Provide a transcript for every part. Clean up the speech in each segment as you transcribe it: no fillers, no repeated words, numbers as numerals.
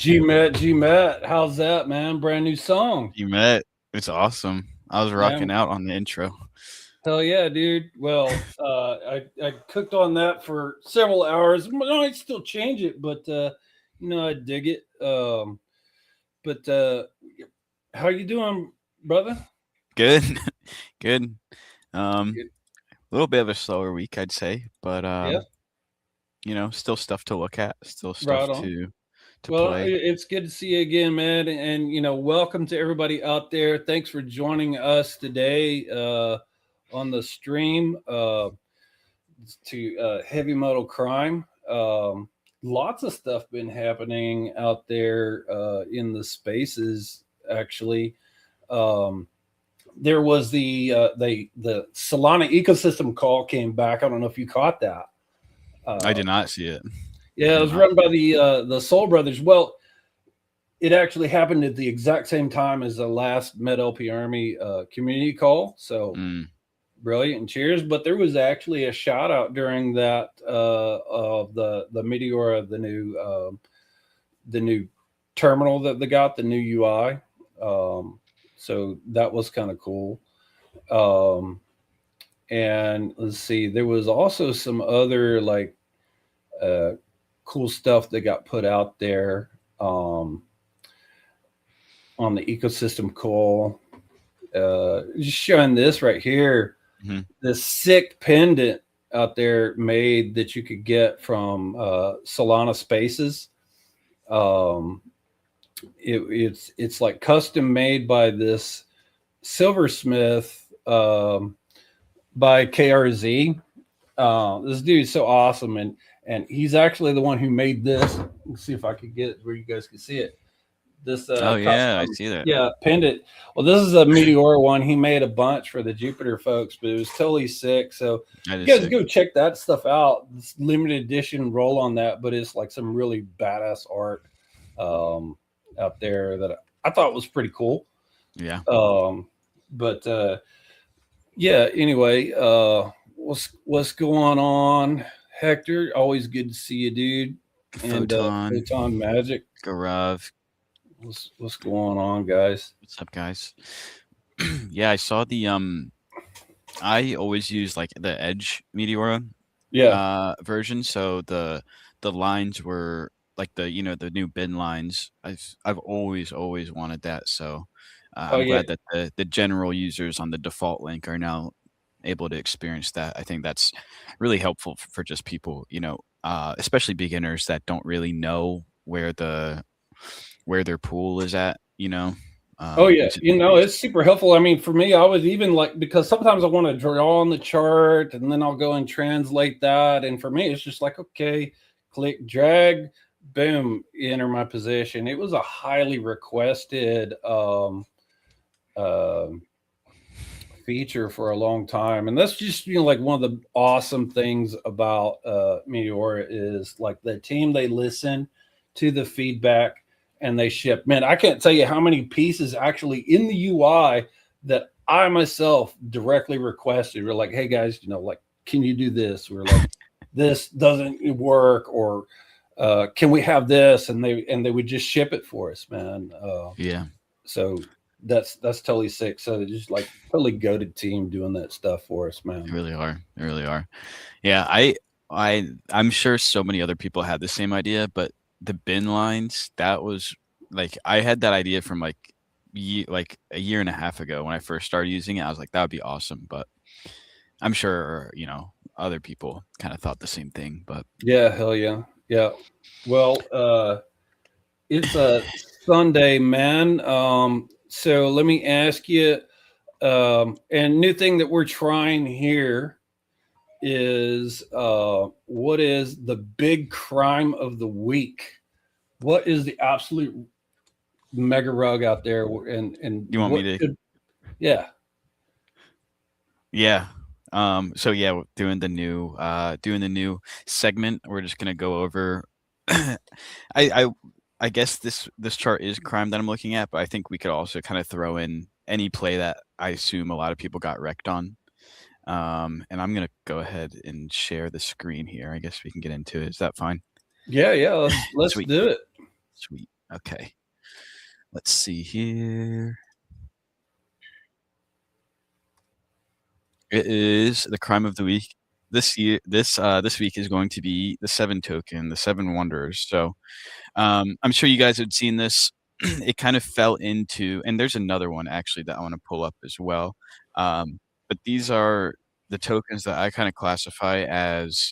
G Met, how's that, man? Brand new song. You met. It's awesome. I was Yeah, rocking out on the intro. hell yeah, dude. Well, I cooked on that for several hours. I'd still change it, but I dig it. But how you doing, brother? Good. Good. Good. A little bit of a slower week, I'd say, but Yeah, still stuff to look at, still right stuff on. to Well, play. it's good to see you again, man. And welcome to everybody out there. Thanks for joining us today on the stream. To Heavy Metal Crime. Lots of stuff been happening out there in the spaces. Actually, um, there was the Solana ecosystem call came back. I don't know if you caught that. I Uh, did not see it. I yeah, it did was not. run by the Soul Brothers. Well, it actually happened at the exact same time as the last Med LP Army community call. So Mm, brilliant and cheers. But there was actually a shout out during that of the Meteora, the new terminal that they got, the new UI. So that was kind of cool. Um, and let's see, there was also some other like uh, cool stuff that got put out there um, on the ecosystem call. Just showing this right here, hmm this sick pendant out there made that you could get from Solana Spaces. Um, it's like custom made by this silversmith by KRZ. This dude's so awesome, and he's actually the one who made this. Let's see if I could get it where you guys can see it. This Oh yeah, I custom, see that. yeah, pendant. Well, this is a Meteora one. He made a bunch for the Jupiter folks, but it was totally sick. So That you is guys sick. go check that stuff out. It's limited edition roll on that, but it's like some really badass art um, out there that I thought was pretty cool. Yeah, But yeah, anyway, what's going on, Hector? Always good to see you, dude. And Photon, Photon Magic, Garav. what's going on, guys? What's up, guys? Yeah, I saw the I always use like the Edge Meteora Yeah. version, so the lines were like the new bin lines. I've always wanted that, so Oh I'm yeah. glad that the general users on the default link are now able to experience that. I think that's really helpful for just people, especially beginners that don't really know where their pool is at. Oh yeah. Makes it super It's easy. super helpful. I mean, for me, I was even like because sometimes I want to draw on the chart and then I'll go and translate that. And for me, it's just like okay, click, drag, boom, enter my position. It was a highly requested um feature for a long time, and that's just like one of the awesome things about Meteora is like the team, they listen to the feedback and they ship. Man, I can't tell you how many pieces actually in the UI that I myself directly requested. We're like, hey guys, like, can you do this? We're like, this doesn't work, or can we have this? And they would just ship it for us, man. Yeah, So that's totally sick. So they just like totally goaded team doing that stuff for us, they man. really are. They really are. Yeah, I'm sure so many other people had the same idea, but the bin lines, that was like I had that idea from like a year and a half ago when I first started using it. I was like, that would be awesome, but I'm sure, other people kind of thought the same thing, but Yeah, hell yeah. Yeah. Well, it's a Sunday, man. So let me ask you, and new thing that we're trying here is what is the big crime of the week? What is the absolute mega rug out there, and you want me what to could, yeah. yeah. So yeah, doing the new segment. We're just gonna go over I I I guess this chart is crime that I'm looking at, but I think we could also kind of throw in any play that I assume a lot of people got wrecked on. And I'm gonna go ahead and share the screen here. I guess we can get into it. Is that fine? Yeah, yeah, let's Sweet, do it. sweet. Okay. Let's see here. It is the crime of the week. This week is going to be the 7 token, the 7 wonders. So, I'm sure you guys had seen this. It kind of fell into, and there's another one actually that I wanna pull up as well. But these are the tokens that I kinda classify as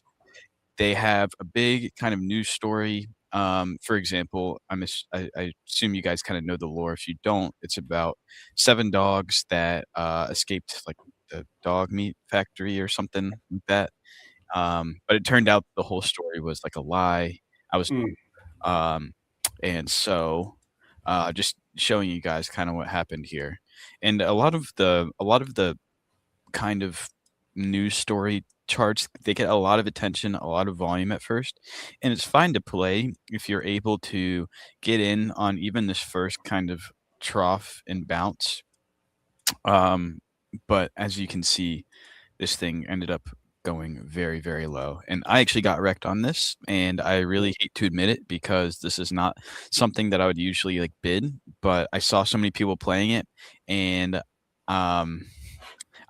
they have a big kind of news story. For example, I assume you guys kind of know the lore. If you don't, it's about 7 dogs that escaped like the dog meat factory or something like that. But it turned out the whole story was like a lie. I was, Mm, um, and so just showing you guys kind of what happened here, and a lot of the kind of news story charts, they get a lot of attention, a lot of volume at first, and it's fine to play if you're able to get in on even this first kind of trough and bounce. Um, but as you can see, this thing ended up going very, very low. And I actually got wrecked on this, and I really hate to admit it because this is not something that I would usually like bid, but I saw so many people playing it, and um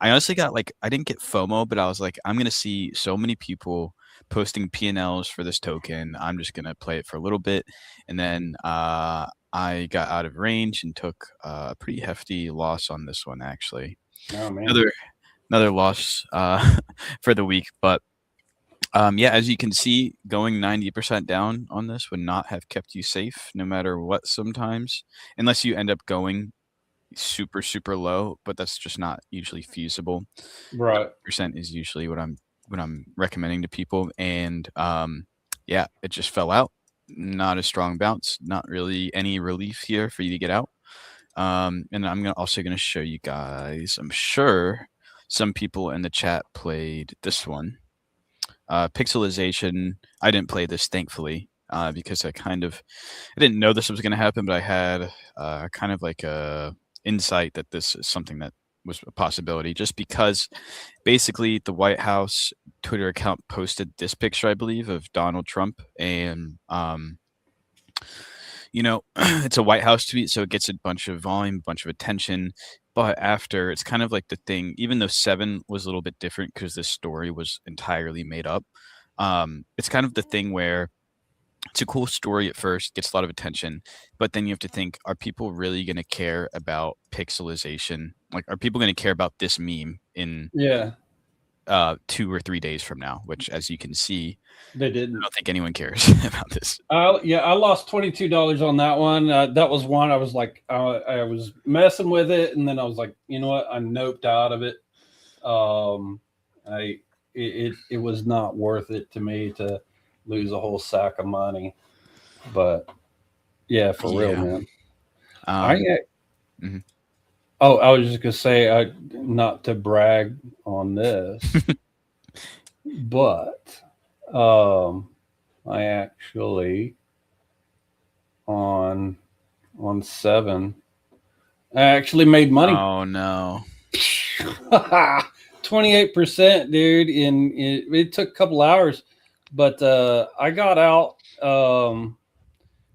I honestly got like I didn't get FOMO, but I was like, I'm gonna see so many people posting P&Ls for this token. I'm just gonna play it for a little bit, and then I got out of range and took a pretty hefty loss on this one. Actually, oh man. another another loss for the week. But yeah, as you can see, going 90% down on this would not have kept you safe, no matter what. Sometimes, unless you end up going super, super low, but that's just not usually feasible. Right. 90% is usually what I'm recommending to people, and, yeah, it just fell out. Not a strong bounce, not really any relief here for you to get out. And also gonna show you guys, I'm sure some people in the chat played this one. Pixelization, I didn't play this, thankfully, because I didn't know this was gonna happen, but I had, kind of like a insight that this is something that was a possibility just because basically the White House Twitter account posted this picture, I believe, of Donald Trump, and, it's a White House tweet, so it gets a bunch of volume, a bunch of attention, but after it's kind of like the thing, even though 7 was a little bit different because this story was entirely made up, it's kind of the thing where it's a cool story at first, gets a lot of attention, but then you have to think, are people really gonna care about pixelization? Like, are people gonna care about this meme in, Yeah, 2 or 3 days from now? Which, as you can see, they I didn't. don't think anyone cares about this. Yeah, I lost $22 on that one. That was one I was like, I was messing with it, and then I was like, you know what? I noped out of it. Um, it was not worth it to me to lose a whole sack of money. But yeah, for real, Yeah. man. I Um, mhm. Oh, I was just gonna say, not to brag on this, but I actually on on 7, I actually made money. Oh, no. 28%, dude. It took a couple hours, but I got out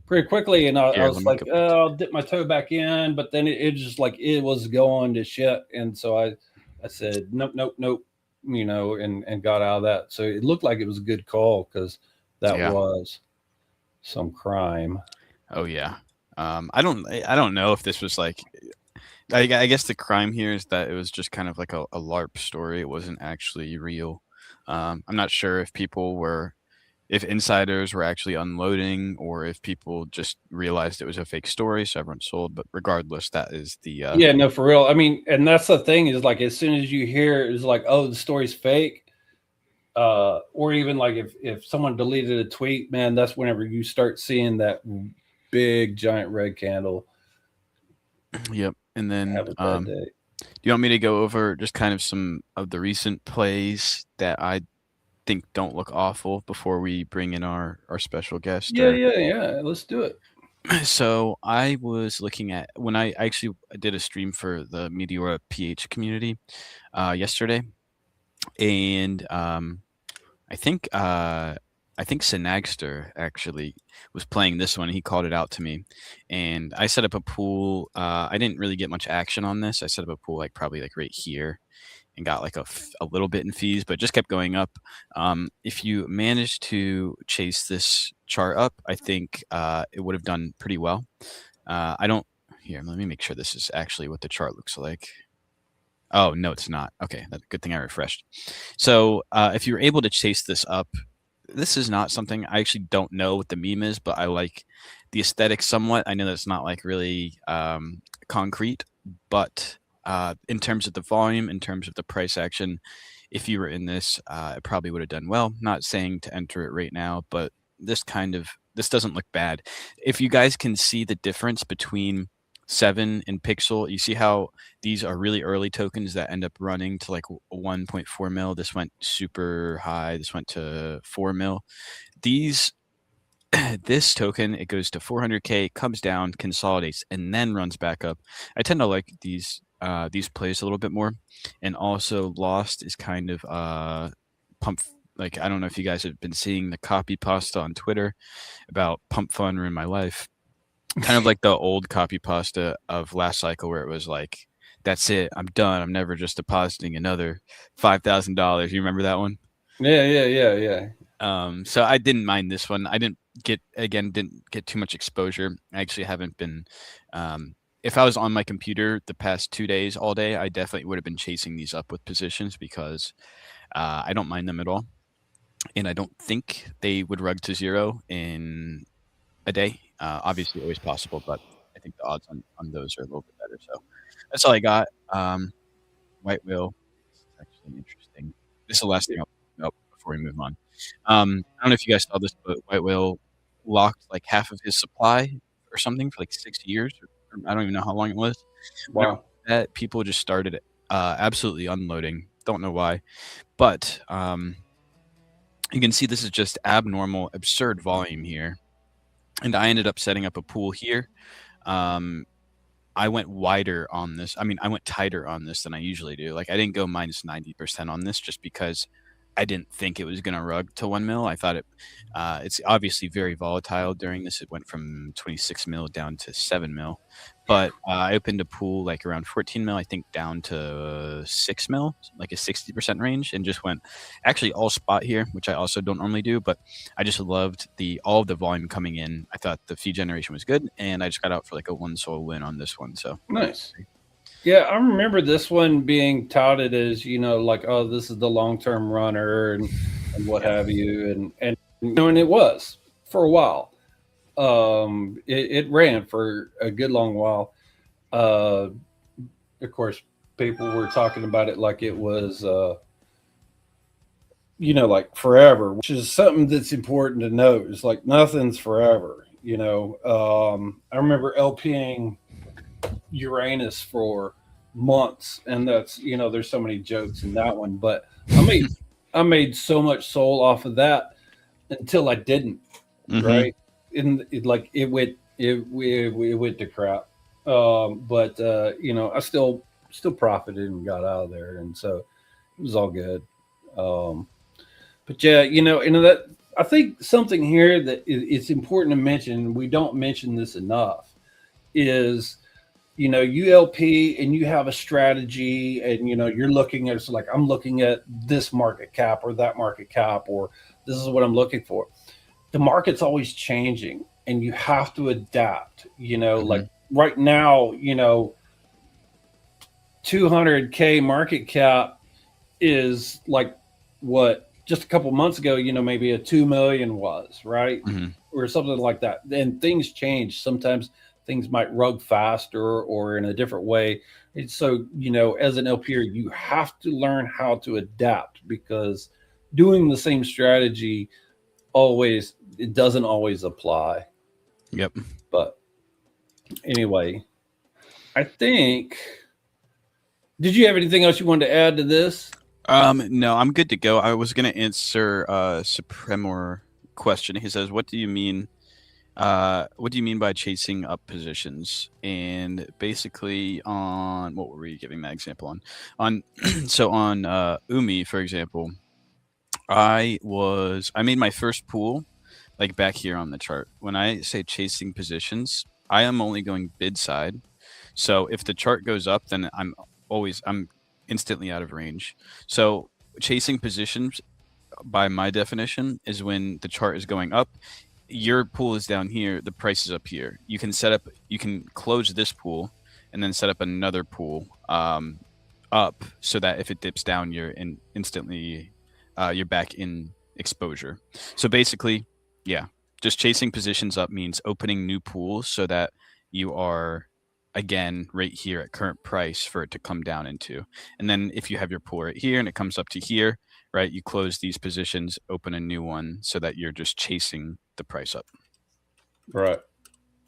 pretty quickly, and I Here, let was me like, go back to I'll dip my toe back in, but then it just like it was going to shit, and so I said nope, nope, nope, and got out of that. So it looked like it was a good call because that yeah. was some crime. Oh, yeah. I don't know if this was, like I guess the crime here is that it was just kind of like a LARP story, it wasn't actually real. I'm not sure if insiders were actually unloading or if people just realized it was a fake story, so everyone sold, but regardless, that is Yeah, no, for real. I mean, and that's the thing is like as soon as you hear it's like, oh, the story's fake, or even like if someone deleted a tweet, man, that's whenever you start seeing that big giant red candle. Yep, and then, Have a bad day. do you want me to go over just kind of some of the recent plays that I think don't look awful before we bring in our special guest? Yeah, Or yeah, yeah. Let's do it. so I was looking at when I actually did a stream for the Meteora PH community yesterday, and I think I think Sinagster actually was playing this one. He called it out to me, and I set up a pool. I didn't really get much action on this. I set up a pool like probably like right here, and got like a little bit in fees, but just kept going up. If you manage to chase this chart up, I think it would have done pretty well. I don't. Here, let me make sure this is actually what the chart looks like. Oh, no, it's not. Okay, that's a good thing I refreshed. So if you're able to chase this up, this is not something I actually don't know what the meme is, but I like the aesthetic somewhat. I know that's not like really concrete, but in terms of the volume, in terms of the price action, if you were in this, it probably would have done well. Not saying to enter it right now, but this doesn't look bad. If you guys can see the difference between 7 and Pixel, you see how these are really early tokens that end up running to like 1.4 mil. This went super high. This went to 4 mil. These this token, it goes to 400K, comes down, consolidates, and then runs back up. I tend to like these plays a little bit more. And also Lost is kind of pump, like, I don't know if you guys have been seeing the copy pasta on Twitter about pump fun ruin my life. Kind of like the old copy pasta of last cycle where it was like, that's it, I'm done. I'm never just depositing another $5,000. You remember that one? Yeah. So I didn't mind this one. I didn't get too much exposure. I actually haven't been. If I was on my computer the past 2 days all day, I definitely would have been chasing these up with positions because I don't mind them at all, and I don't think they would rug to zero in a day. Obviously, always possible, but I think the odds on those are a little bit better. So that's all I got. White whale. This is actually interesting. This is the last thing I'll bring up before we move on. I don't know if you guys saw this, but White Whale locked like half of his supply or something for like 6 years. Or I don't even know how long it was. Whenever Wow. that people just started absolutely unloading. Don't know why, but you can see this is just abnormal, absurd volume here. And I ended up setting up a pool here. I went wider on this. I mean, I went tighter on this than I usually do. Like, I didn't go minus 90% on this just because I didn't think it was going to rug to 1 mil. I thought it's obviously very volatile during this. It went from 26 mil down to 7 mil. But I opened a pool like around 14 mil, I think, down to 6 mil, like a 60% range, and just went actually all spot here, which I also don't normally do. But I just loved all of the volume coming in. I thought the fee generation was good, and I just got out for like a 1 sol win on this one. So Nice. Yeah, I remember this one being touted as, like, oh, this is the long-term runner and what yeah. have you. And it was for a while. It ran for a good long while. Uh, of course, people were talking about it like it was, like forever, which is something that's important to note. It's like nothing's forever. I remember LPing Uranus for months, and that's there's so many jokes in that one, but I made so much soul off of that until I didn't. Right, and it went to crap. But I still profited and got out of there, and so it was all good. But yeah, that I think something here that it's important to mention. We don't mention this enough. Is ULP and you have a strategy, and you're looking at, it's like, I'm looking at this market cap or that market cap, or this is what I'm looking for. The market's always changing, and you have to adapt. Like right now, 200K market cap is like what just a couple months ago, maybe a 2 million was, right? Or something like that. And things change. Sometimes things might rug faster or in a different way. And so, as an LPer, you have to learn how to adapt, because doing the same strategy it doesn't always apply. Yep. But anyway, I think, did you have anything else you wanted to add to this? No, I'm good to go. I was gonna answer Supremor question. He says, what do you mean by chasing up positions? And basically, on what were we giving that example on so on Umi, for example, I made my first pool like back here on the chart. When I say chasing positions, I am only going bid side. So if the chart goes up, then I'm instantly out of range. So chasing positions by my definition is when the chart is going up, your pool is down here, the price is up here. You can close this pool and then set up another pool up so that if it dips down, instantly you're back in exposure. So basically, yeah, just chasing positions up means opening new pools so that you are again right here at current price for it to come down into. And then if you have your pool right here and it comes up to here, right, you close these positions, open a new one so that you're just chasing the price up. Right.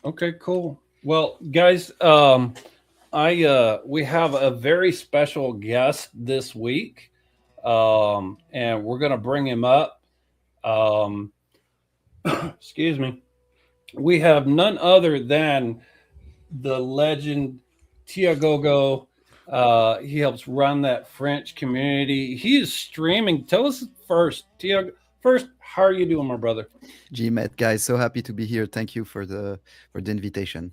Okay, cool. Well, guys, I we have a very special guest this week. And we're gonna bring him up. Um, excuse me. We have none other than the legend Tiagogo. He helps run that French community. He is streaming. Tell us first, Tiago. First, how are you doing, my brother? GMet guys, so happy to be here. Thank you for the invitation.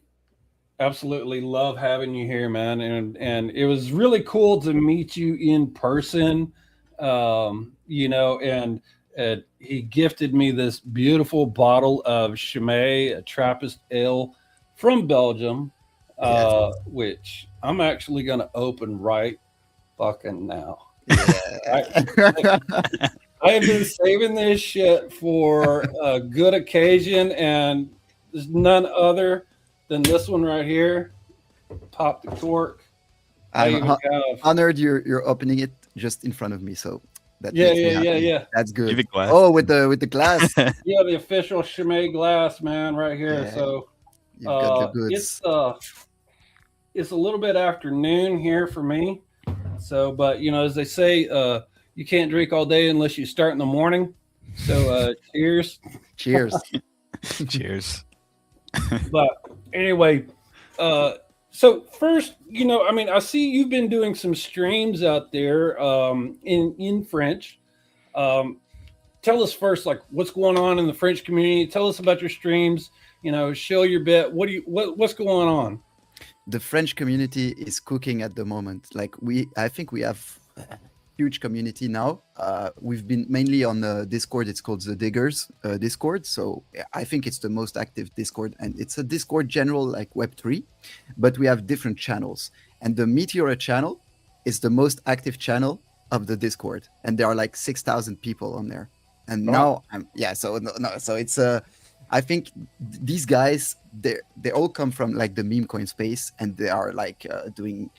Absolutely love having you here, man. And it was really cool to meet you in person. And he gifted me this beautiful bottle of Chimay, a Trappist ale from Belgium, Yes. which I'm actually going to open right fucking now. Yeah. I have been saving this shit for a good occasion, and there's none other than this one right here. Pop the cork. I I'm even have. honored you're opening it just in front of me, so that Yeah, makes me yeah, yeah, happy. yeah. That's good. Give it glass. Oh, with the glass. Yeah, the official Chimay glass, man, right here. Yeah, So you've got the it's goods. it's a little bit after noon here for me. So, but as they say, you can't drink all day unless you start in the morning. So, cheers. Cheers. Cheers. But anyway, so first, I see you've been doing some streams out there in French. Um, Tell us first, like, what's going on in the French community. Tell us about your streams. Show your bit. What's going on? The French community is cooking at the moment. Like I think we have a huge community now. We've been mainly on Discord. It's called the Diggers Discord. So I think it's the most active Discord, and it's a Discord general like Web3, but we have different channels. And the Meteora channel is the most active channel of the Discord, and there are like 6,000 people on there. And now so it's I think these guys they all come from like the meme coin space, and they are like doing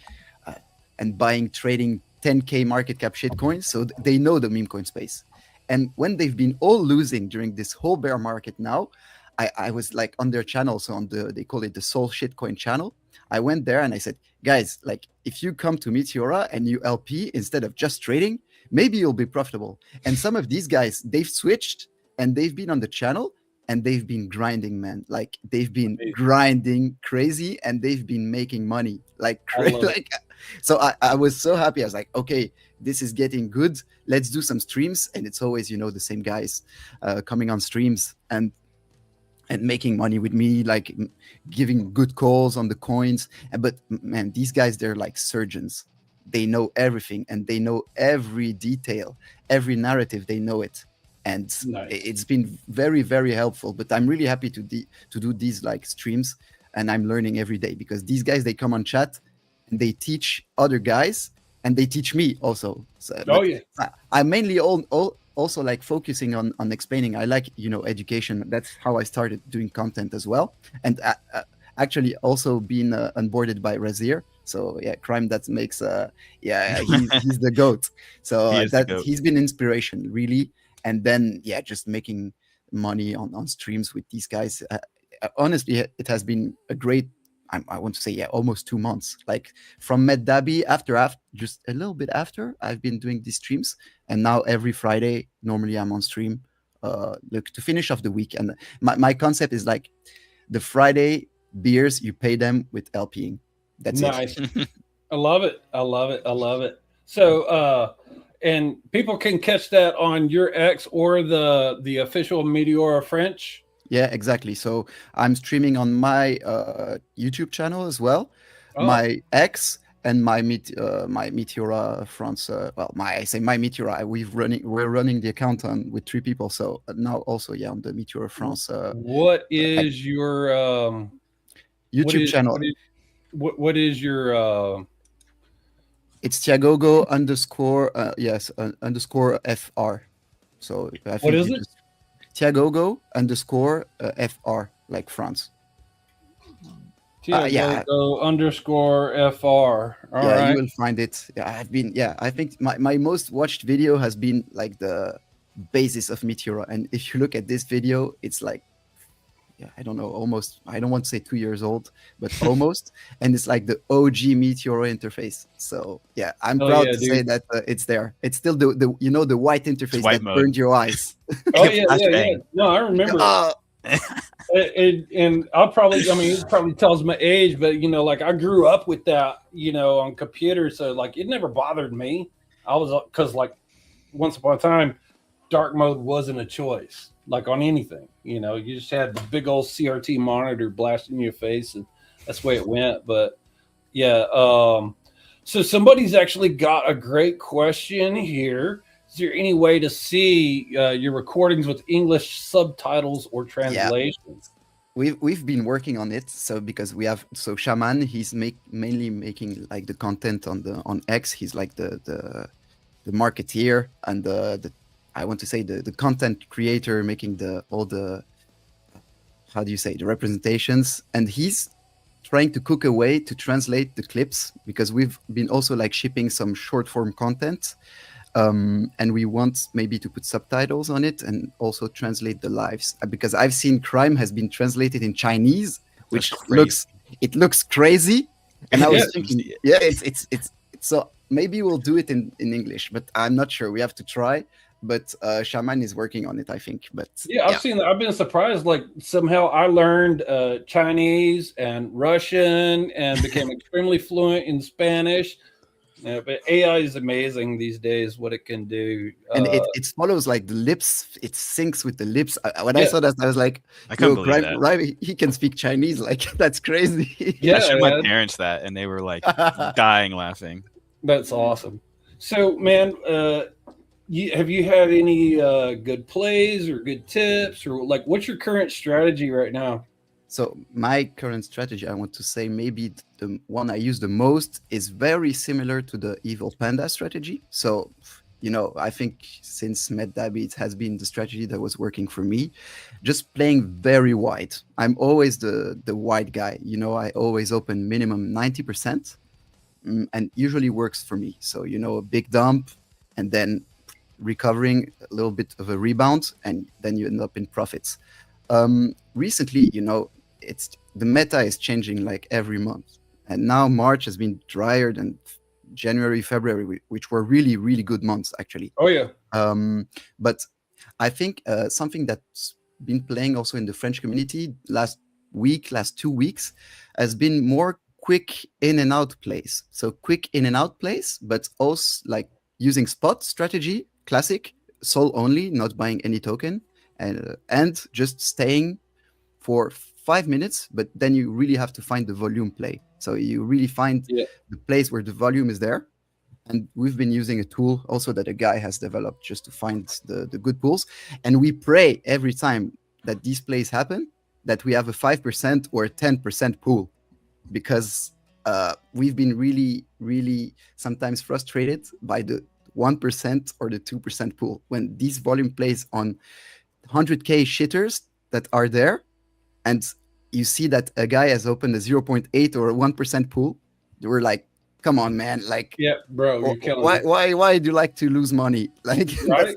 and buying, trading 10k market cap shit coins, so they know the meme coin space. And when they've been all losing during this whole bear market now, I was like on their channel, so on they call it the Soul Shitcoin channel. I went there and I said, guys, like if you come to Meteora and you LP instead of just trading, maybe you'll be profitable. And some of these guys, they've switched and they've been on the channel and they've been grinding, man. Like they've been grinding crazy and they've been making money like crazy. Like, so I was so happy. I was like, okay, this is getting good. Let's do some streams. And it's always, the same guys coming on streams and making money with me, like giving good calls on the coins. But man, these guys, they're like surgeons. They know everything and they know every detail, every narrative, they know it. And nice. It's been very, very helpful. But I'm really happy to do these like streams, and I'm learning every day because these guys, they come on chat and they teach other guys and they teach me also. So, I'm mainly also like focusing on explaining. I like, education. That's how I started doing content as well. And actually also being onboarded by Razir. So yeah, Crime, that makes he's the GOAT. So he's been inspiration really. And then just making money on streams with these guys. Honestly, it has been a great, I want to say almost 2 months. Like from MedDabi after just a little bit after, I've been doing these streams, and now every Friday normally I'm on stream. Look, to finish off the week, and my concept is like the Friday beers, you pay them with LPing. That's nice. I love it. I love it. I love it. So and people can catch that on your X or the official Meteora French. Yeah, exactly. So I'm streaming on my YouTube channel as well, my X and my my Meteora France. Well, I say my Meteora. We're running the account on with 3 people. So now also on the Meteora France. What is your YouTube channel? What is your It's Tiagogo underscore underscore FR. So I think what is it? Tiagogo underscore FR, like France. Tiagogo underscore FR. All right. You will find it. I think my most watched video has been like the basis of Meteora. And if you look at this video, it's like, I don't know, almost, I don't want to say 2 years old, but almost. And it's like the OG Meteora interface. So I'm proud to say that it's there. It's still the white interface white that mode. burned your eyes. Oh yeah. No, I remember. And I'll probably, it probably tells my age, but like I grew up with that, on computers. So like, it never bothered me. Cause like once upon a time, dark mode wasn't a choice, like on anything, you just had the big old CRT monitor blasting your face, and that's the way it went. But so somebody's actually got a great question here. Is there any way to see your recordings with English subtitles or translations? We've been working on it. So because Shaman, he's mainly making like the content on X. He's like the marketeer and the I want to say the content creator, making all the the representations, and he's trying to cook a way to translate the clips, because we've been also like shipping some short form content, and we want maybe to put subtitles on it and also translate the lives, because I've seen crime has been translated in Chinese, which looks crazy, and I was thinking, it's so maybe we'll do it in English, but I'm not sure. We have to try. But Shaman is working on it, I think. But I've seen that. I've been surprised. Like somehow I learned Chinese and Russian and became extremely fluent in Spanish. But AI is amazing these days, what it can do. And it follows like the lips. It syncs with the lips. When I saw that, I was like, I couldn't believe that. Right, he can speap Chinese. Like, that's crazy. I showed my parents that, and they were like dying laughing. That's awesome. So, man, have you had any good plays or good tips, or like what's your current strategy right now? So my current strategy, I want to say maybe the one I use the most is very similar to the Evil Panda strategy. So, I think since MedDabby, it has been the strategy that was working for me, just playing very wide. I'm always the wide guy. I always open minimum 90%, and usually works for me. So, a big dump and then recovering a little bit of a rebound, and then you end up in profits. Recently, it's the meta is changing like every month, and now March has been drier than January, February, which were really, really good months actually. Oh yeah. But I think something that's been playing also in the French community last 2 weeks has been more quick in and out plays. So quick in and out plays, but also like using spot strategy, classic, soul only, not buying any token, and just staying for 5 minutes, but then you really have to find the volume play. So you really find the place where the volume is there. And we've been using a tool also that a guy has developed just to find the good pools. And we pray every time that these plays happen that we have a 5% or a 10% pool, because we've been really, really sometimes frustrated by the 1% or the 2% pool when these volume plays on 100K shitters that are there, and you see that a guy has opened a 0.8 or a 1% pool. We're like, come on, man! Like, bro, you're killing me. Why do you like to lose money? Like, right?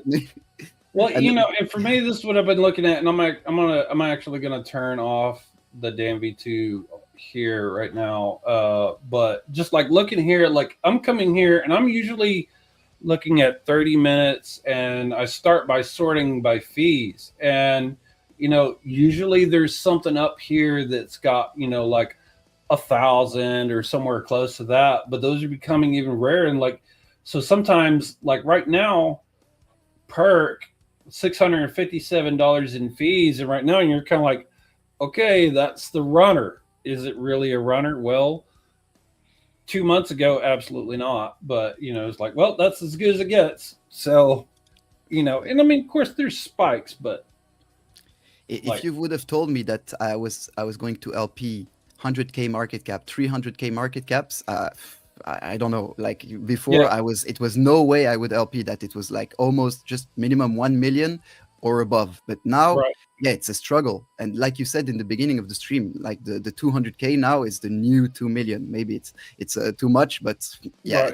Well, and for me, this is what I've been looking at, and I'm actually gonna turn off the damn V2 here right now. But just like looking here, like I'm coming here, and I'm usually looking at 30 minutes, and I start by sorting by fees, and usually there's something up here that's got like 1,000 or somewhere close to that, but those are becoming even rare. And like So sometimes, like right now, perk $657 in fees, and right now you're kind of like, okay, that's the runner. Is it really a runner? Well, 2 months ago, absolutely not. But it's like, well, that's as good as it gets. So, and I mean, of course, there's spikes, but If you would have told me that I was going to LP 100K market cap, 300K market caps, I don't know. Like before, yeah, it was no way I would LP that. It was like almost just minimum 1 million or above. But now, right, yeah, it's a struggle. And like you said in the beginning of the stream, like the 200K now is the new 2 million. Maybe it's too much, but yeah,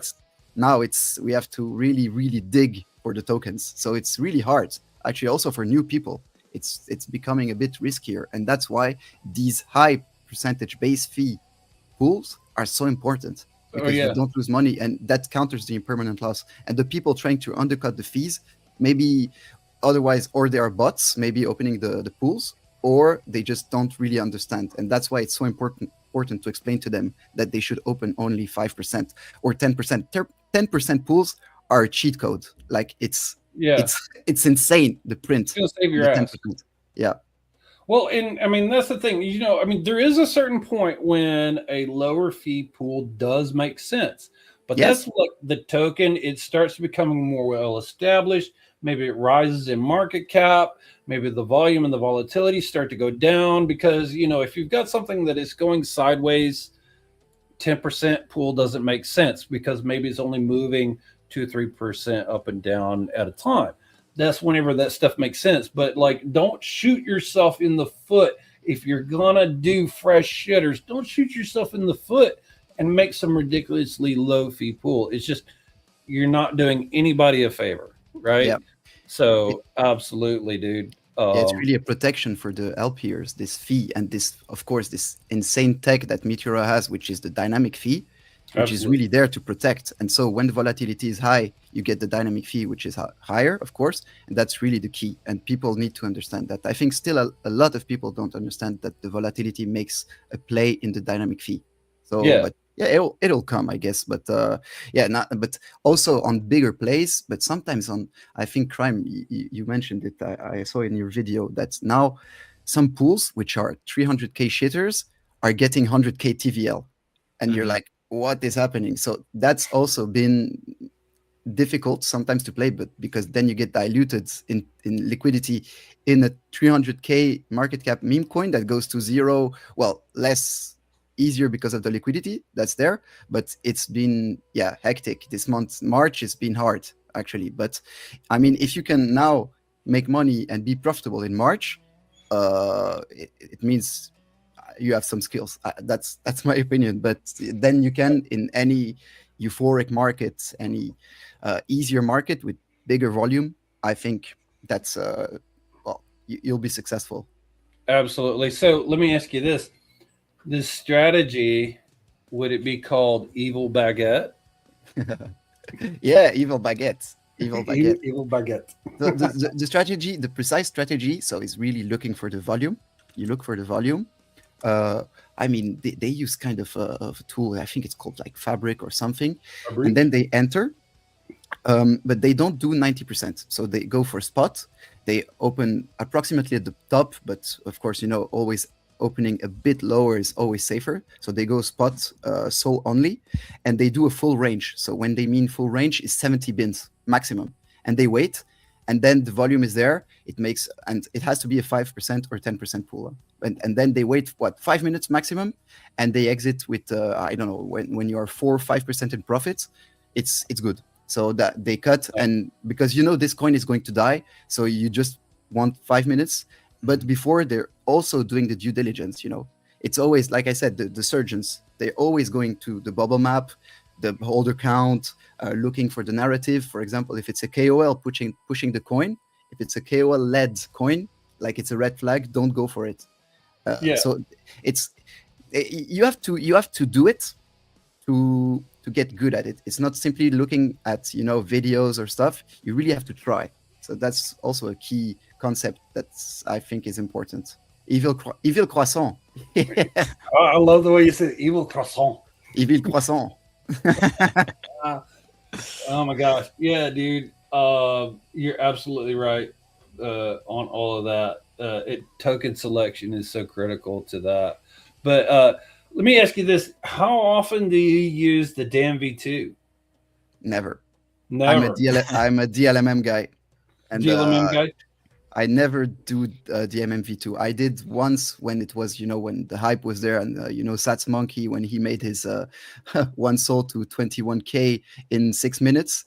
right. we have to really really dig for the tokens. So it's really hard. Actually, also for new people, it's becoming a bit riskier, and that's why these high percentage base fee pools are so important, Oh because you yeah, don't lose money, and that counters the impermanent loss. And the people trying to undercut the fees, maybe otherwise, or they are bots, maybe opening the pools, or they just don't really understand. And that's why it's so important to explain to them that they should open only 5% or 10%. 10% pools are a cheat code. Like yeah. it's insane, the It's print, gonna save your the ass. 10%. Yeah. Well, and I mean that's the thing. I mean there is a certain point when a lower fee pool does make sense, but that's Yes. like the token. It starts becoming more well established. Maybe it rises in market cap. Maybe the volume and the volatility start to go down because if you've got something that is going sideways, 10% pool doesn't make sense because maybe it's only moving 2-3% up and down at a time. That's whenever that stuff makes sense. But like, don't shoot yourself in the foot. If you're gonna do fresh shitters, don't shoot yourself in the foot and make some ridiculously low fee pool. It's just you're not doing anybody a favor, right? Yeah. It, So absolutely, dude. yeah, it's really a protection for the LPers, this fee, and this, of course, this insane tech that Meteora has, which is the dynamic fee, which is Absolutely. really there to protect. And so when the volatility is high, you get the dynamic fee, which is higher, of course, and that's really the key. And people need to understand that. I think still a lot of people don't understand that the volatility makes a play in the dynamic fee. So, Yeah. but yeah, it'll come, I guess. But yeah, not, but also on bigger plays. But sometimes on, I think, crime. You mentioned it. I saw in your video that now some pools which are 300K shitters are getting 100K TVL, and you're Mhm. like, what is happening? So that's also been difficult sometimes to play, but because then you get diluted in liquidity in a 300K market cap meme coin that goes to zero. Well, less easier because of the liquidity that's there, but it's been, yeah, hectic this month. March has been hard actually, but I mean, if you can now make money and be profitable in March, it means you have some skills. That's my opinion. But then you can, in any euphoric market, any easier market with bigger volume, I think that's well, you'll be successful. Absolutely. So let me ask you this strategy, would it be called evil baguette? Yeah, evil baguette, evil baguette. Evil baguette. The strategy, the precise strategy, so is really looking for the volume. You look for the volume. I mean, they use kind of a tool. I think it's called like Fabric or something, and then they enter. But they don't do 90%. So they go for spot. They open approximately at the top, but of course, always opening a bit lower is always safer. So they go spot, soul only, and they do a full range. So when they mean full range is 70 bins maximum, and they wait, and then the volume is there. And it has to be a 5% or 10% pool. And then they wait 5 minutes maximum, and they exit with I don't know, when you are 4 or 5% in profits, it's good. So that they cut, and because this coin is going to die, so you just want 5 minutes. But before, they're also doing the due diligence. It's always, like I said, the surgeons, they're always going to the bubble map, the holder count, looking for the narrative. For example, if it's a KOL pushing the coin, if it's a KOL led coin, like it's a red flag, don't go for it. Yeah. So you have to do it to get good at it. It's not simply looking at videos or stuff. You really have to try. So that's also a key concept that I think is important. Evil croissant. I love the way you said evil croissant. Evil croissant. Oh my gosh. Yeah, dude. You're absolutely right on all of that. Token selection is so critical to that. But let me ask you this: how often do you use the damn V2? Never. Never. I'm a DLMM guy, and GLMM guy. I never do DMMV2. I did once when it was, when the hype was there, and Sats Monkey when he made his one soul to 21K in 6 minutes.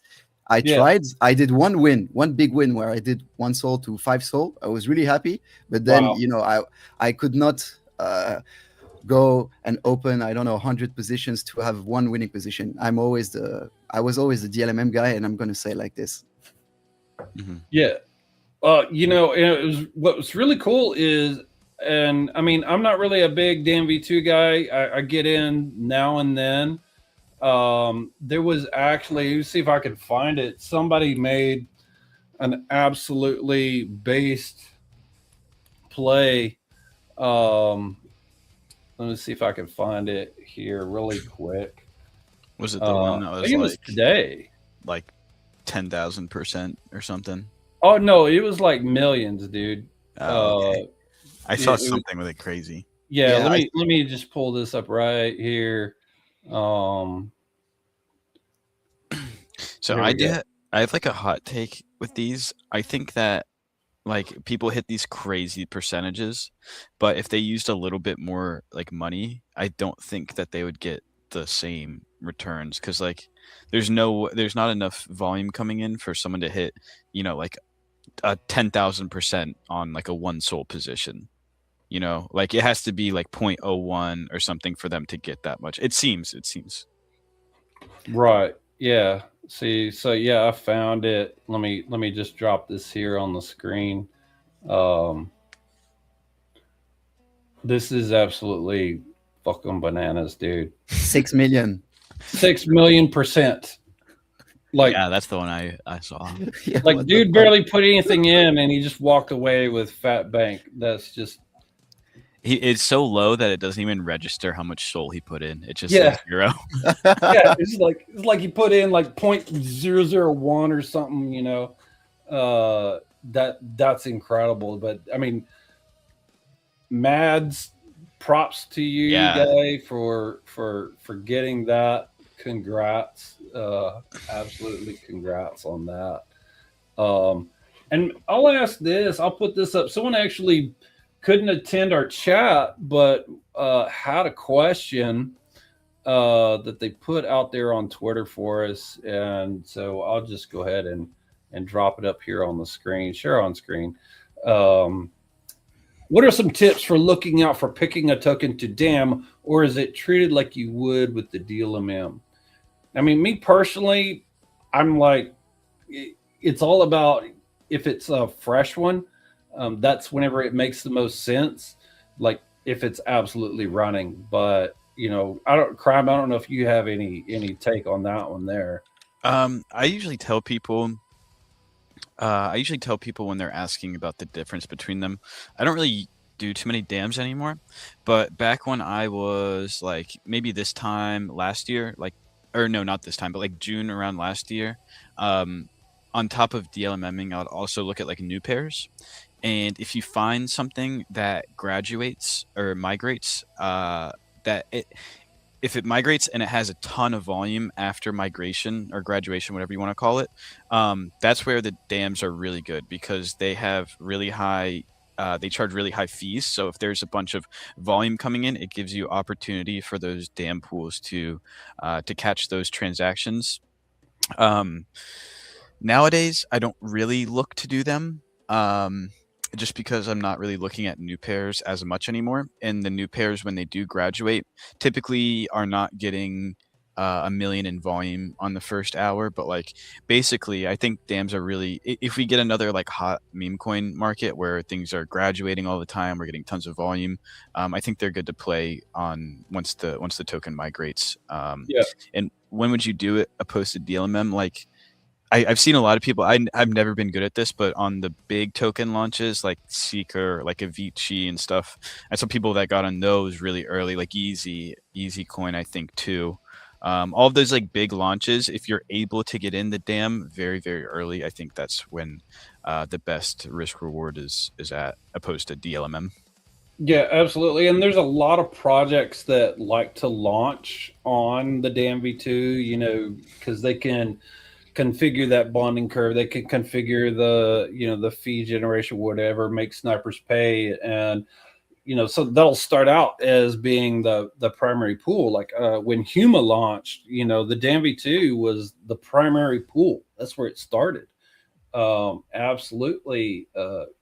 I Yeah. tried. I did one big win where I did one soul to 5 soul. I was really happy, but then Wow. I could not go and open, I don't know, 100 positions to have one winning position. I was always the DLMM guy, and I'm gonna say like this. Mhm. Yeah. What was really cool is, and I mean, I'm not really a big damn V2 guy. I get in now and then. There was actually, let's see if I can find it. Somebody made an absolutely based play. Um, Let me see if I can find it here really quick. Was it the one that I was think it was today. like 10,000% or something? Oh no, it was like millions, dude. Oh, okay. I saw it was, something with it crazy. yeah. Yeah, Let me just pull this up right here. Um, So Here we go. I have like a hot take with these. I think that like people hit these crazy percentages, but if they used a little bit more like money, I don't think that they would get the same returns because like there's not enough volume coming in for someone to hit, like a 10,000% on like a one soul position. Like it has to be like 0.01 or something for them to get that much. It seems. Right. Yeah. See, so yeah, I found it. Let me just drop this here on the screen. Um, this is absolutely fucking bananas, dude. 6 million. 6 million%. Like, Yeah, that's the one I saw. Yeah, like what the dude fuck? barely put anything in, and he just walked away with fat bank. That's just It's so low that it doesn't even register how much soul he put in. It just yeah, says 0. yeah. It's like he put in like 0.001 or something. That's incredible. But I mean, Mads, props to you, Yeah. guy, for getting that. Congrats, absolutely congrats on that. And I'll ask this. I'll put this up. Someone actually couldn't attend our chat, but had a question that they put out there on Twitter for us, and so I'll just go ahead and drop it up here on the screen, share on screen. Um, what are some tips for looking out for picking a token to dam, or is it treated like you would with the DLMM? I mean, me personally, I'm like, it's all about if it's a fresh one. That's whenever it makes the most sense. Like if it's absolutely running, but crime. I don't know if you have any take on that one there. I usually tell people when they're asking about the difference between them. I don't really do too many dams anymore, but back when I was like maybe this time last year, like or no, not this time, but like June around last year, on top of DLMMing, I would also look at like new pairs. And if you find something that graduates or migrates, if it migrates and it has a ton of volume after migration or graduation, whatever you want to call it, that's where the dams are really good because they have really high. They charge really high fees. So if there's a bunch of volume coming in, it gives you opportunity for those dam pools to catch those transactions. Nowadays, I don't really look to do them. Just because I'm not really looking at new pairs as much anymore. And the new pairs, when they do graduate, typically are not getting a million in volume on the first hour. But like basically, I think dams are really. If we get another like hot meme coin market where things are graduating all the time, we're getting tons of volume. I think they're good to play on once the token migrates. Yeah. And when would you do it opposed to DLMM? Like I've seen a lot of people. I've never been good at this, but on the big token launches like Seeker, like Avicii and stuff, I saw people that got on those really early, like Easy Coin, I think too. All of those like big launches, if you're able to get in the dam very, very early, I think that's when the best risk reward is at, opposed to DLMM. Yeah, absolutely. And there's a lot of projects that like to launch on the dam V2, you know, because they can configure that bonding curve. They can configure the, you know, the fee generation, whatever, make snipers pay. And, you know, so that'll start out as being the primary pool. Like when Huma launched, you know, the dam V2 was the primary pool. That's where it started. Absolutely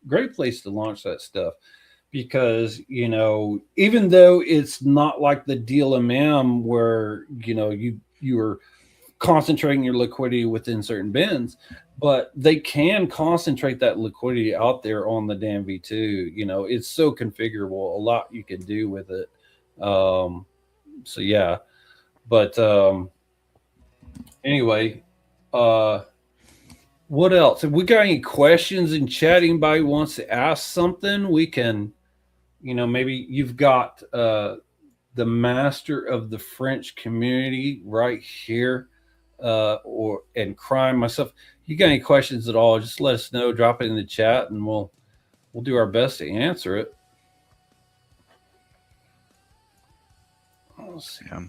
great place to launch that stuff. Because, you know, even though it's not like the DLMM where, you know, you're concentrating your liquidity within certain bins, but they can concentrate that liquidity out there on the damn V2. You know, it's so configurable, a lot you can do with it. So yeah, but anyway, what else? If we got any questions in chat, anybody wants to ask something, we can, you know, maybe you've got the master of the French community right here, or and crime myself. You got any questions at all? Just let us know. Drop it in the chat, and we'll do our best to answer it. Let's see. Yeah.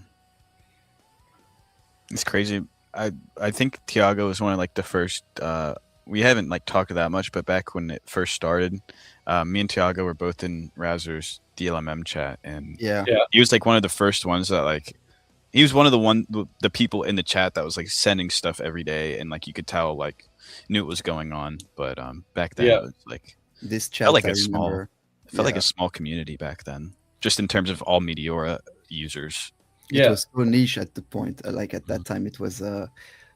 It's crazy. I think Tiago was one of like the first. We haven't like talked that much, but back when it first started, me and Tiago were both in Razor's DLMM chat, and he was like one of the first ones that like he was one of the people in the chat that was like sending stuff every day, and like you could tell like knew what was going on. But back then it was like this chat felt like I a small remember. felt like a small community back then, just in terms of all Meteora users. It was so niche at the point. Like at that time, it was.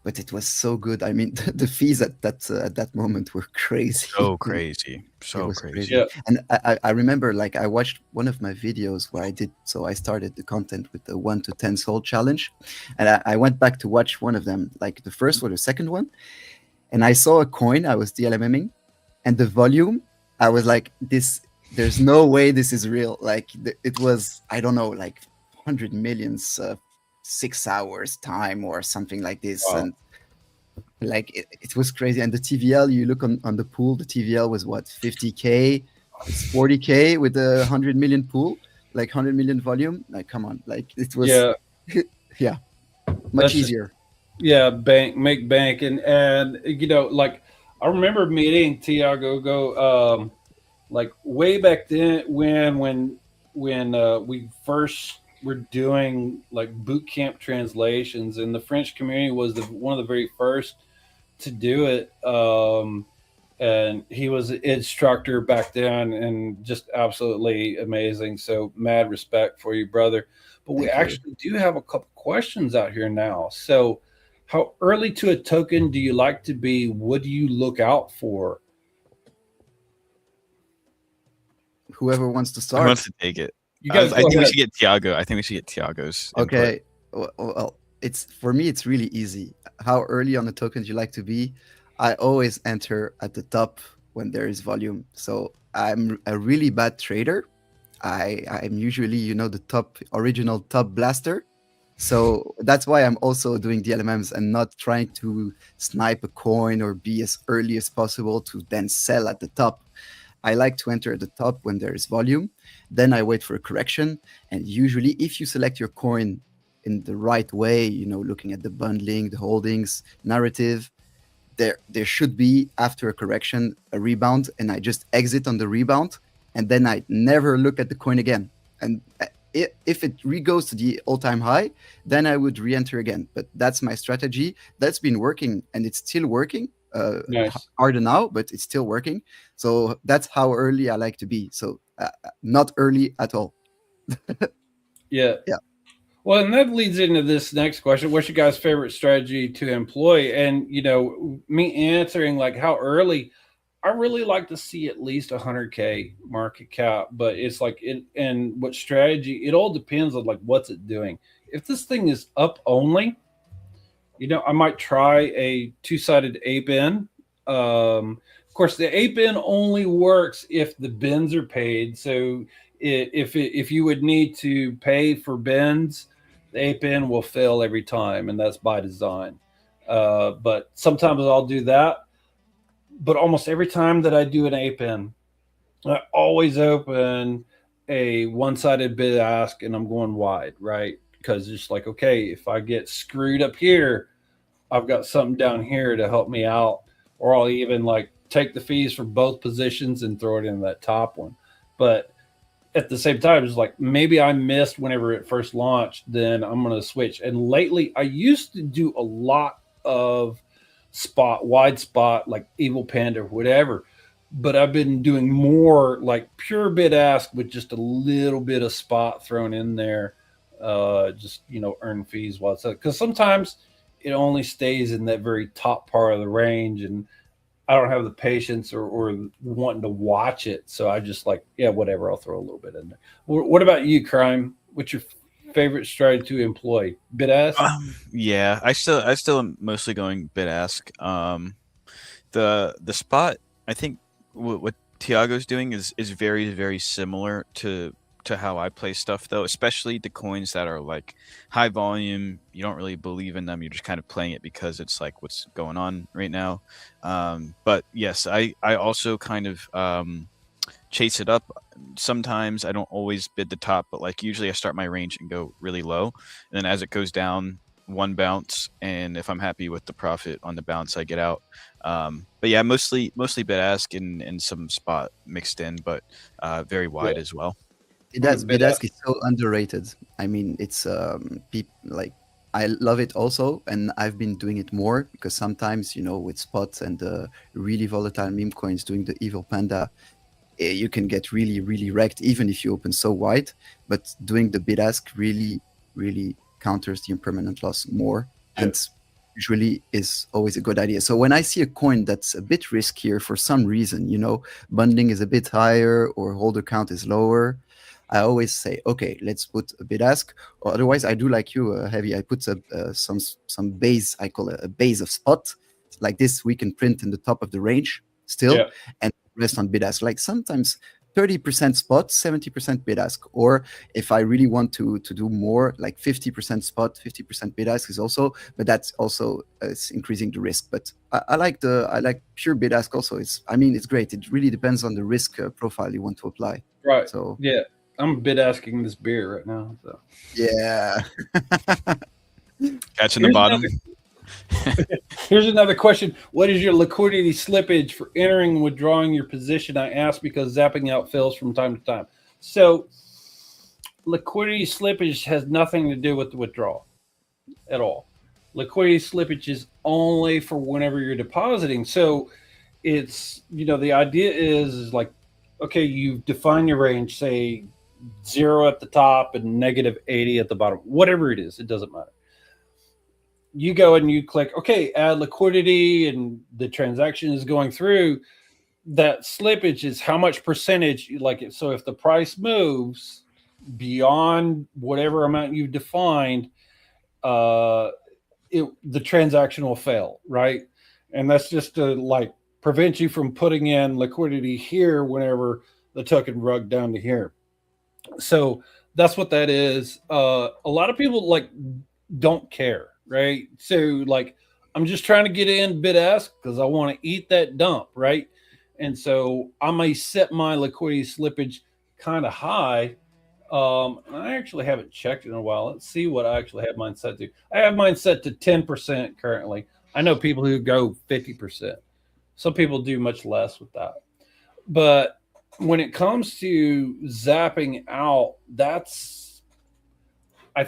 But it was so good. I mean, the fees at that moment were crazy. So crazy. So crazy. Yeah. And I remember, like, I watched one of my videos where I started the content with the 1 to 10 soul challenge. And I went back to watch one of them, like the first one or second one. And I saw a coin I was DLMMing, and the volume, I was like, there's no way this is real. Like, it was, I don't know, like 100 millions 6 hours time or something like this. Wow. And like it was crazy. And the TVL, you look on the pool, the TVL was what, 50K, it's 40K with a 100 million pool, like 100 million volume. Like, come on, like it was much easier. Make bank. And you know, like I remember meeting Tiago like way back then when we first were doing like boot camp translations, and the French community was one of the very first to do it. And he was an instructor back then, and just absolutely amazing. So mad respect for you, brother. But we actually do have a couple questions out here now. So how early to a token do you like to be? What do you look out for? Whoever wants to start. Who wants to take it? You guys, I think we should get Tiago. I think we should get Tiago's input. Okay. Well, for me, it's really easy. How early on the tokens you like to be? I always enter at the top when there is volume. So I'm a really bad trader. I'm usually, the original top blaster. So that's why I'm also doing DLMMs and not trying to snipe a coin or be as early as possible to then sell at the top. I like to enter at the top when there is volume. Then I wait for a correction. And usually if you select your coin in the right way, looking at the bundling, the holdings, narrative, there should be, after a correction, a rebound. And I just exit on the rebound. And then I never look at the coin again. And if it goes to the all-time high, then I would re-enter again. But that's my strategy. That's been working, and it's still working. Nice. Harder now, but it's still working. So that's how early I like to be. So not early at all. Yeah. Well, and that leads into this next question. What's your guys' favorite strategy to employ? And, me answering like how early, I really like to see at least 100K market cap, but it's like and what strategy, it all depends on like what's it doing. If this thing is up only, I might try a two-sided A-bin. Of course, the A-bin only works if the bins are paid. So if you would need to pay for bins, the A pin will fail every time, and that's by design. But sometimes I'll do that. But almost every time that I do an A pin, I always open a one-sided bid ask, and I'm going wide, right? Because it's like, okay, if I get screwed up here, I've got something down here to help me out, or I'll even like take the fees for both positions and throw it in that top one. But at the same time, it's like maybe I missed whenever it first launched, then I'm going to switch. And lately, I used to do a lot of wide spot, like Evil Panda or whatever. But I've been doing more like pure bid ask with just a little bit of spot thrown in there, just earn fees while it's because sometimes it only stays in that very top part of the range, and I don't have the patience or wanting to watch it. So I just like, yeah, whatever. I'll throw a little bit in there. What about you, Crime? What's your favorite strategy to employ? Bid ask? Yeah, I still am mostly going bid ask. The spot, I think what Tiago's doing is very, very similar to how I play stuff, though, especially the coins that are like high volume. You don't really believe in them. You're just kind of playing it because it's like what's going on right now. But yes, I also kind of chase it up. Sometimes I don't always bid the top, but like usually I start my range and go really low. And then as it goes down, one bounce, and if I'm happy with the profit on the bounce, I get out. But yeah, mostly bid ask and some spot mixed in, but very wide as well. Bid ask is so underrated. I mean, it's like I love it also, and I've been doing it more because sometimes with spots and really volatile meme coins doing the Evil Panda, you can get really, really wrecked even if you open so wide. But doing the bid ask really, really counters the impermanent loss more, and usually is always a good idea. So when I see a coin that's a bit riskier for some reason, bundling is a bit higher or holder count is lower, I always say, okay, let's put a bid ask. Or otherwise, I do like you, Heavy. I put some base. I call it a base of spot. Like this, we can print in the top of the range still, and rest on bid ask. Like sometimes 30% spot, 70% bid ask. Or if I really want to do more, like 50% spot, 50% bid ask is also. But that's also it's increasing the risk. But I like pure bid ask also. It's great. It really depends on the risk profile you want to apply. Right. So yeah. I'm bid asking this beer right now. So yeah. Catching the bottom. Here's another question. What is your liquidity slippage for entering and withdrawing your position? I ask because zapping out fails from time to time. So liquidity slippage has nothing to do with the withdrawal at all. Liquidity slippage is only for whenever you're depositing. So it's, the idea is like, okay, you define your range, say 0 at the top and negative 80 at the bottom, whatever it is, it doesn't matter. You go and you click, okay, add liquidity, and the transaction is going through. That slippage is how much percentage, like, so if the price moves beyond whatever amount you've defined, the transaction will fail, right? And that's just to like prevent you from putting in liquidity here whenever the token rug down to here. So that's what that is. A lot of people like don't care, right? So like I'm just trying to get in bid ask because I want to eat that dump, right? And so I may set my liquidity slippage kind of high. I actually haven't checked in a while. Let's see what I actually have mine set to. I have mine set to 10% currently. I know people who go 50%. Some people do much less with that. But when it comes to zapping out, I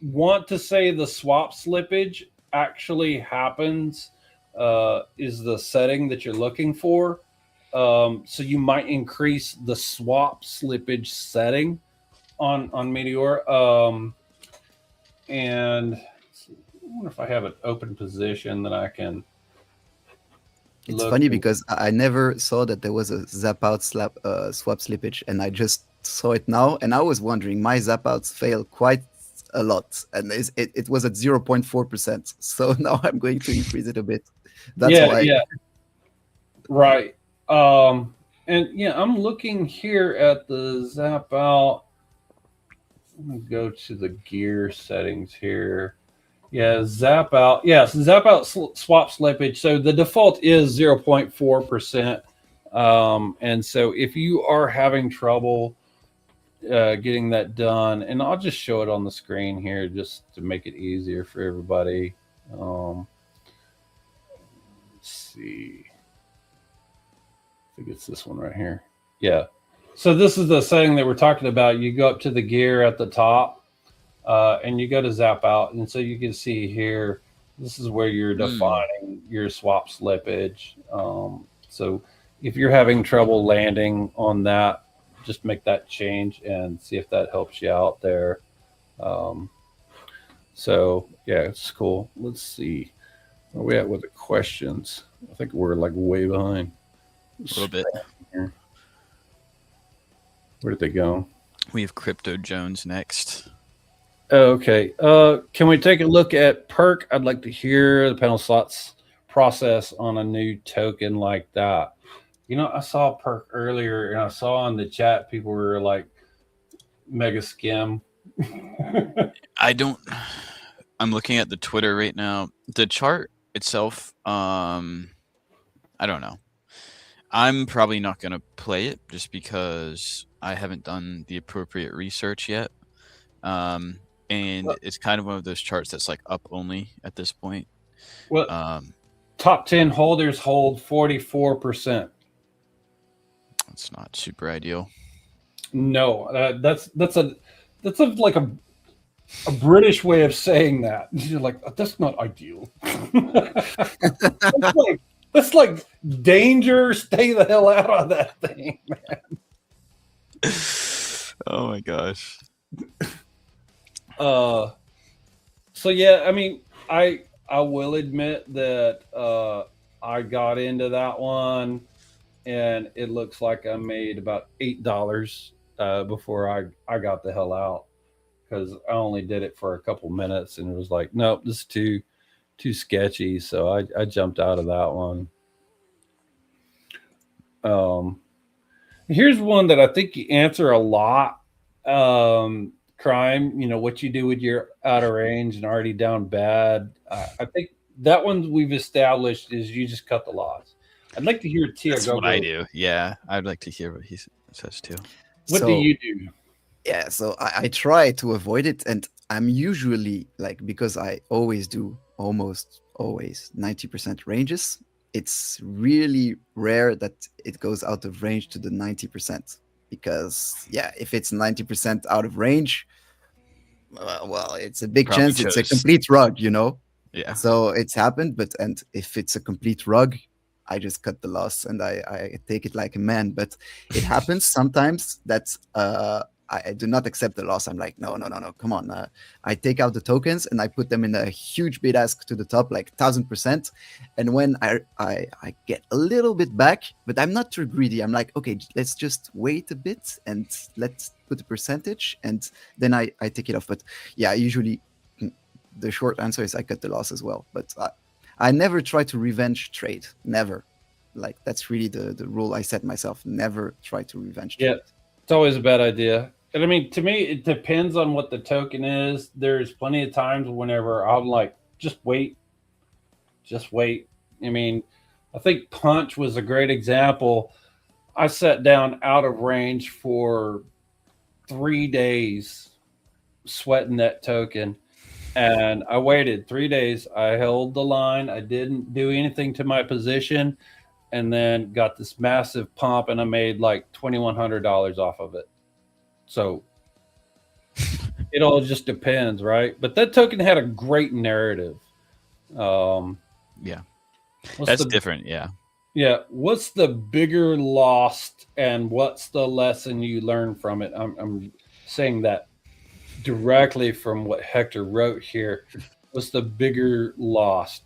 want to say the swap slippage actually happens, is the setting that you're looking for. So you might increase the swap slippage setting on Meteora. And I wonder if I have an open position that I can. It's funny because I never saw that there was a zap out swap slippage, and I just saw it now, and I was wondering, my zap outs fail quite a lot, and it was at 0.4%. So now I'm going to increase it a bit. That's why. Yeah. Right. And yeah, I'm looking here at the zap out. I'm gonna go to the gear settings here. Yeah, zap out. Yes, zap out swap slippage. So the default is 0.4%. And so if you are having trouble getting that done, and I'll just show it on the screen here just to make it easier for everybody. Let's see. I think it's this one right here. Yeah. So this is the setting that we're talking about. You go up to the gear at the top, and you go to zap out, and so you can see here, this is where you're defining your swap slippage. So if you're having trouble landing on that, just make that change and see if that helps you out there. So yeah, it's cool. Let's see. Where are we at with the questions? I think we're like way behind. A little bit. Here. Where did they go? We have Crypto Jones next. Okay. Can we take a look at perk? I'd like to hear the panel slots process on a new token like that. You know, I saw perk earlier, and I saw in the chat people were like mega skim. I'm looking at the Twitter right now. The chart itself, I don't know. I'm probably not going to play it just because I haven't done the appropriate research yet. And it's kind of one of those charts that's like up only at this point. Well, top 10 holders hold 44%. That's not super ideal. No, that's like a British way of saying that. You're like, that's not ideal. that's like danger. Stay the hell out of that thing, man. Oh my gosh. So yeah, I mean, I will admit that I got into that one, and it looks like I made about $8 before I got the hell out, because I only did it for a couple minutes, and it was like, nope, this is too sketchy. So I jumped out of that one. Here's one that I think you answer a lot. Crime, you know, what you do with your out of range and already down bad. I think that one we've established is you just cut the loss. I'd like to hear Tia. That's what I do. Yeah, I'd like to hear what he says too. What do you do? Yeah, so I try to avoid it, and I'm usually like, because I always do almost always 90% ranges. It's really rare that it goes out of range to the 90%, because yeah, if it's 90% out of range, well, it's a big chance it's a complete rug, you know. Yeah. So it's happened, and if it's a complete rug, I just cut the loss and I take it like a man. But it happens sometimes that I do not accept the loss. I'm like, no, come on. I take out the tokens and I put them in a huge bid ask to the top, like 1000%. And when I get a little bit back, but I'm not too greedy. I'm like, okay, let's just wait a bit and let's put a percentage, and then I take it off. But yeah, usually the short answer is I cut the loss as well. But I never try to revenge trade. Never. Like, that's really the rule I set myself. Never try to revenge trade. Yeah, it's always a bad idea. And I mean, to me, it depends on what the token is. There's plenty of times whenever I'm like, just wait. I mean, I think Punch was a great example. I sat down out of range for 3 days sweating that token. And I waited 3 days. I held the line. I didn't do anything to my position, and then got this massive pump, and I made like $2,100 off of it. So it all just depends, right? But that token had a great narrative. Yeah, that's different. Yeah. Yeah. What's the bigger loss, and what's the lesson you learned from it? I'm saying that directly from what Hector wrote here. What's the bigger loss?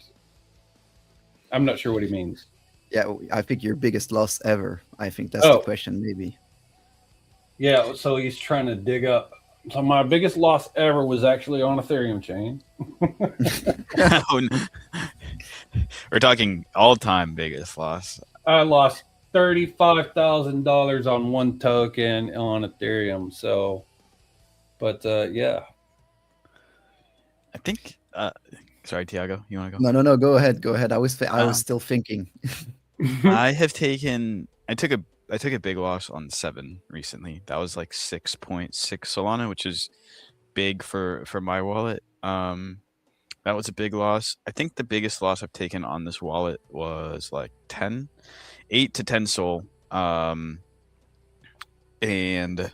I'm not sure what he means. Yeah, I think your biggest loss ever. I think that's the question, maybe. Yeah, so he's trying to dig up. So my biggest loss ever was actually on Ethereum chain. We're talking all-time biggest loss. I lost $35,000 on one token on Ethereum. So But yeah. I think. Sorry, Tiago, you want to go? No. Go ahead. I was still thinking. I have taken. I took a big loss on 7 recently. That was like 6.6 Solana, which is big for my wallet. That was a big loss. I think the biggest loss I've taken on this wallet was like 8 to 10 Sol. And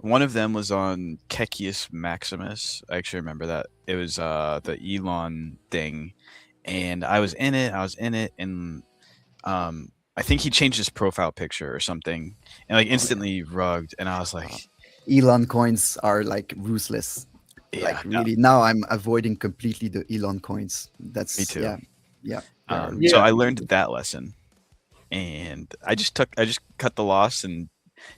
one of them was on Kekius Maximus. I actually remember that. It was the Elon thing, and I was in it, and I think he changed his profile picture or something, and like instantly rugged, and I was like, Elon coins are like ruthless. yeah, Like really, now I'm avoiding completely the Elon coins. That's Me too. Yeah. So I learned that lesson, and I just cut the loss and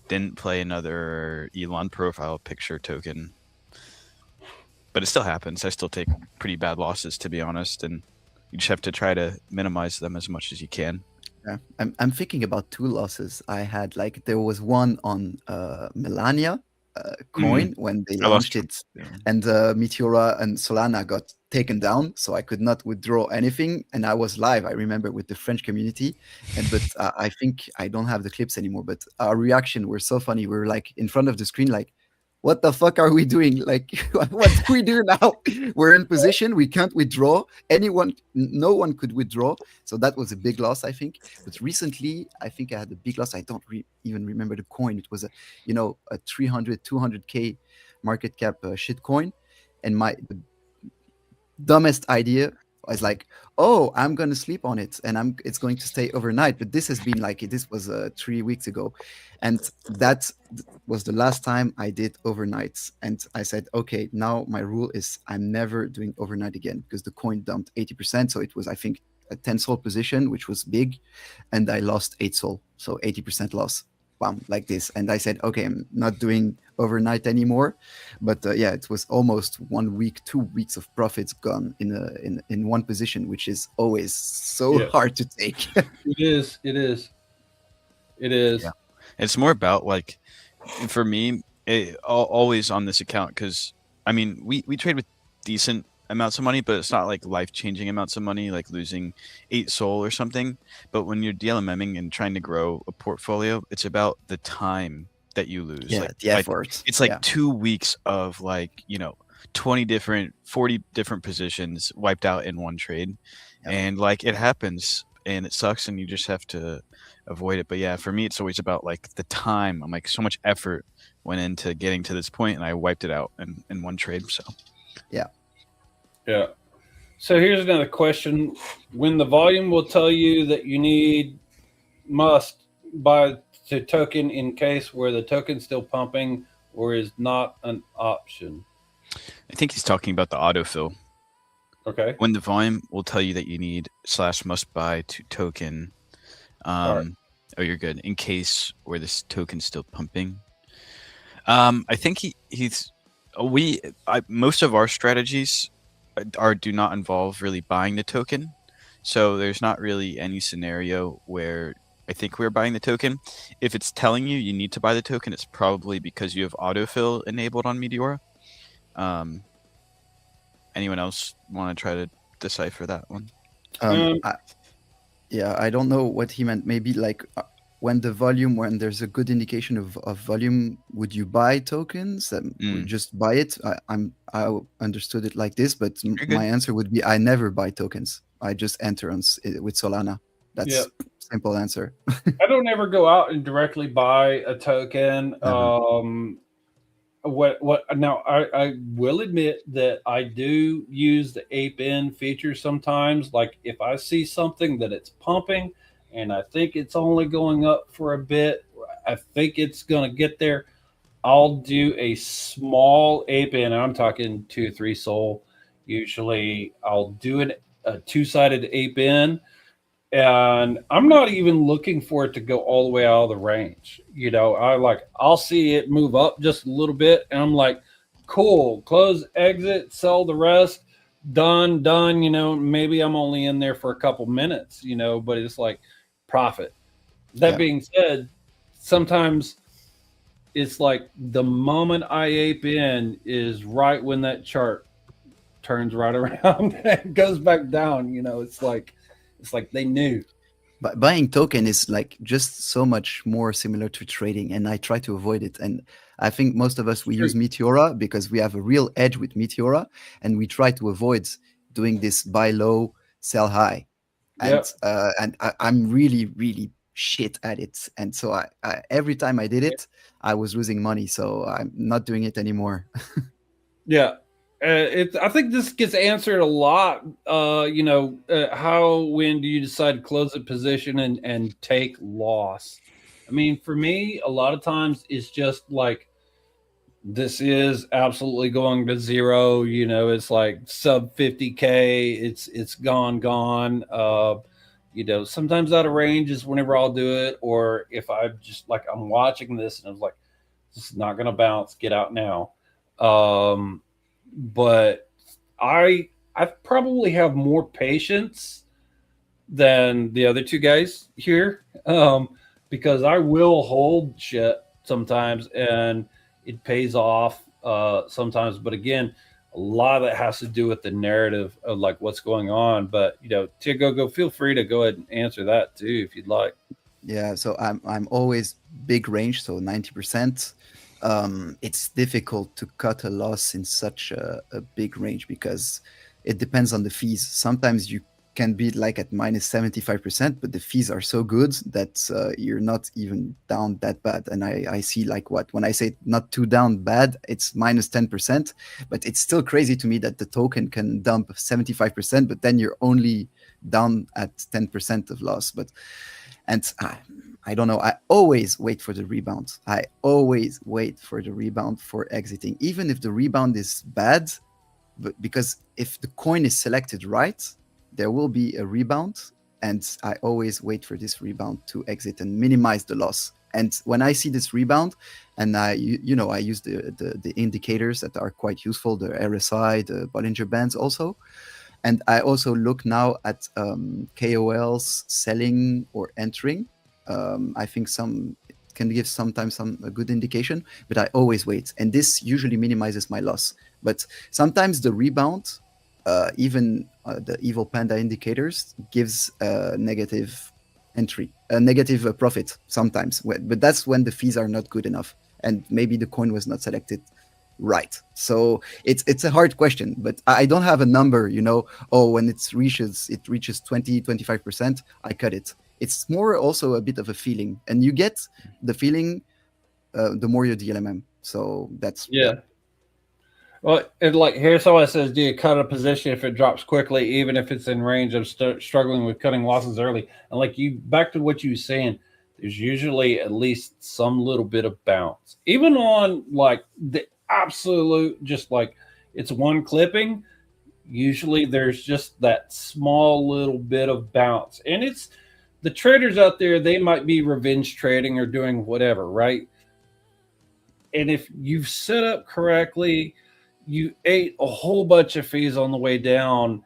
didn't play another Elon profile picture token. But it still happens. I still take pretty bad losses, to be honest, and you just have to try to minimize them as much as you can. Yeah, I'm thinking about 2 losses I had. Like there was one on Melania coin when they I lost launched it, and Meteora and Solana got taken down, so I could not withdraw anything. And I was live, I remember, with the French community, but I think I don't have the clips anymore. But our reaction were so funny. We were like in front of the screen, like, what the fuck are we doing? Like, what do we do now? We're in position. We can't withdraw. No one could withdraw. So that was a big loss, I think. But recently, I think I had a big loss. I don't even remember the coin. It was a 300, 200K market cap shit coin. And the dumbest idea was like, oh, I'm going to sleep on it and it's going to stay overnight. But this was 3 weeks ago. And that was the last time I did overnights. And I said, okay, now my rule is I'm never doing overnight again, because the coin dumped 80%. So it was, I think, a 10 Sol position, which was big. And I lost 8 Sol. So 80% loss. Bam, like this. And I said, okay, I'm not doing overnight anymore. But yeah, it was almost 1 week, 2 weeks of profits gone in one position, which is always so hard to take. It is. Yeah. It's more about, like, for me, always on this account, because I mean, we trade with decent amounts of money, but it's not like life-changing amounts of money, like losing 8 Sol or something. But when you're DLMMing and trying to grow a portfolio, it's about the time that you lose. Yeah, like, the effort. It's like 2 weeks of 40 different positions wiped out in one trade. Yeah. And like, it happens and it sucks and you just have to avoid it. But yeah, for me, it's always about like the time. I'm like, so much effort went into getting to this point and I wiped it out in one trade. So yeah. So here's another question. When the volume will tell you that you must buy the token in case where the token's still pumping or is not an option? I think he's talking about the autofill. Okay. When the volume will tell you that you need /must buy to token. Right. Oh, you're good. In case where this token's still pumping. I think most of our strategies do not involve really buying the token. So there's not really any scenario where I think we're buying the token. If it's telling you need to buy the token, it's probably because you have autofill enabled on Meteora. Anyone else want to try to decipher that one? I don't know what he meant. Maybe like when there's a good indication of volume, would you buy tokens? Just buy it? I understood it like this, but my answer would be I never buy tokens. I just enter with Solana. That's simple answer. I don't ever go out and directly buy a token. Now I will admit that I do use the ape-in feature sometimes. Like if I see something that it's pumping and I think it's only going up for a bit, I think it's going to get there, I'll do a small ape-in. I'm talking 2-3 Sol. Usually I'll do a 2-sided ape-in. And I'm not even looking for it to go all the way out of the range. I'll see it move up just a little bit. And I'm like, cool, close, exit, sell the rest, done. Maybe I'm only in there for a couple minutes, but it's like profit. That being said, sometimes it's like the moment I ape in is right when that chart turns right around and goes back down. It's like they knew. But buying token is like just so much more similar to trading, and I try to avoid it. And I think most of us, we use True. Meteora because we have a real edge with Meteora, and we try to avoid doing this buy low, sell high. And Yep. I'm really really shit at it. And so every time I did it, I was losing money. So I'm not doing it anymore. Yeah. I think this gets answered a lot. How when do you decide to close a position and take loss? I mean, for me, a lot of times it's just like this is absolutely going to zero. It's like sub 50K. It's gone. Sometimes out of range is whenever I'll do it, or if I just like I'm watching this and I was like, this is not going to bounce. Get out now. Um, but I probably have more patience than the other two guys here, because I will hold shit sometimes and it pays off sometimes. But again, a lot of it has to do with the narrative of like what's going on. But Tiago, feel free to go ahead and answer that too if you'd like. Yeah, so I'm always big range, so 90%. It's difficult to cut a loss in such a big range because it depends on the fees. Sometimes you can be like at minus 75%, but the fees are so good that you're not even down that bad. And I see like when I say not too down bad, it's minus 10%, but it's still crazy to me that the token can dump 75%, but then you're only down at 10% of loss. And I don't know. I always wait for the rebound. I always wait for the rebound for exiting, even if the rebound is bad. But because if the coin is selected right, there will be a rebound. And I always wait for this rebound to exit and minimize the loss. And when I see this rebound, and I use the indicators that are quite useful, the RSI, the Bollinger Bands also. And I also look now at KOLs selling or entering. I think some can give sometimes a good indication, but I always wait. And this usually minimizes my loss. But sometimes the rebound, even the Evil Panda indicators, gives a negative entry, a negative profit sometimes. But that's when the fees are not good enough. And maybe the coin was not selected right. So it's a hard question, but I don't have a number, when it reaches 20, 25%, I cut it. It's more also a bit of a feeling, and you get the feeling the more you DLMM. So that's Yeah. Well, and like here's how it says: do you cut a position if it drops quickly, even if it's in range of struggling with cutting losses early? And like you, back to what you were saying, there's usually at least some little bit of bounce, even on like the absolute, just like it's one clipping. Usually, there's just that small little bit of bounce, and it's the traders out there. They might be revenge trading or doing whatever, right? And if you've set up correctly, you ate a whole bunch of fees on the way down.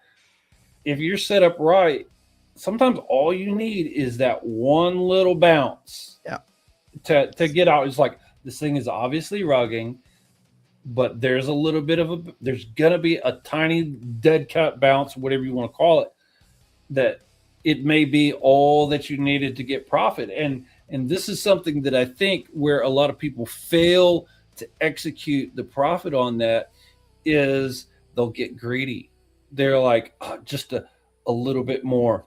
If you're set up right, sometimes all you need is that one little bounce Yeah. to get out. It's like this thing is obviously rugging, but there's gonna be a tiny dead cut bounce, whatever you want to call it, that it may be all that you needed to get profit. And this is something that I think where a lot of people fail to execute the profit on that is they'll get greedy. They're like, oh, just a little bit more.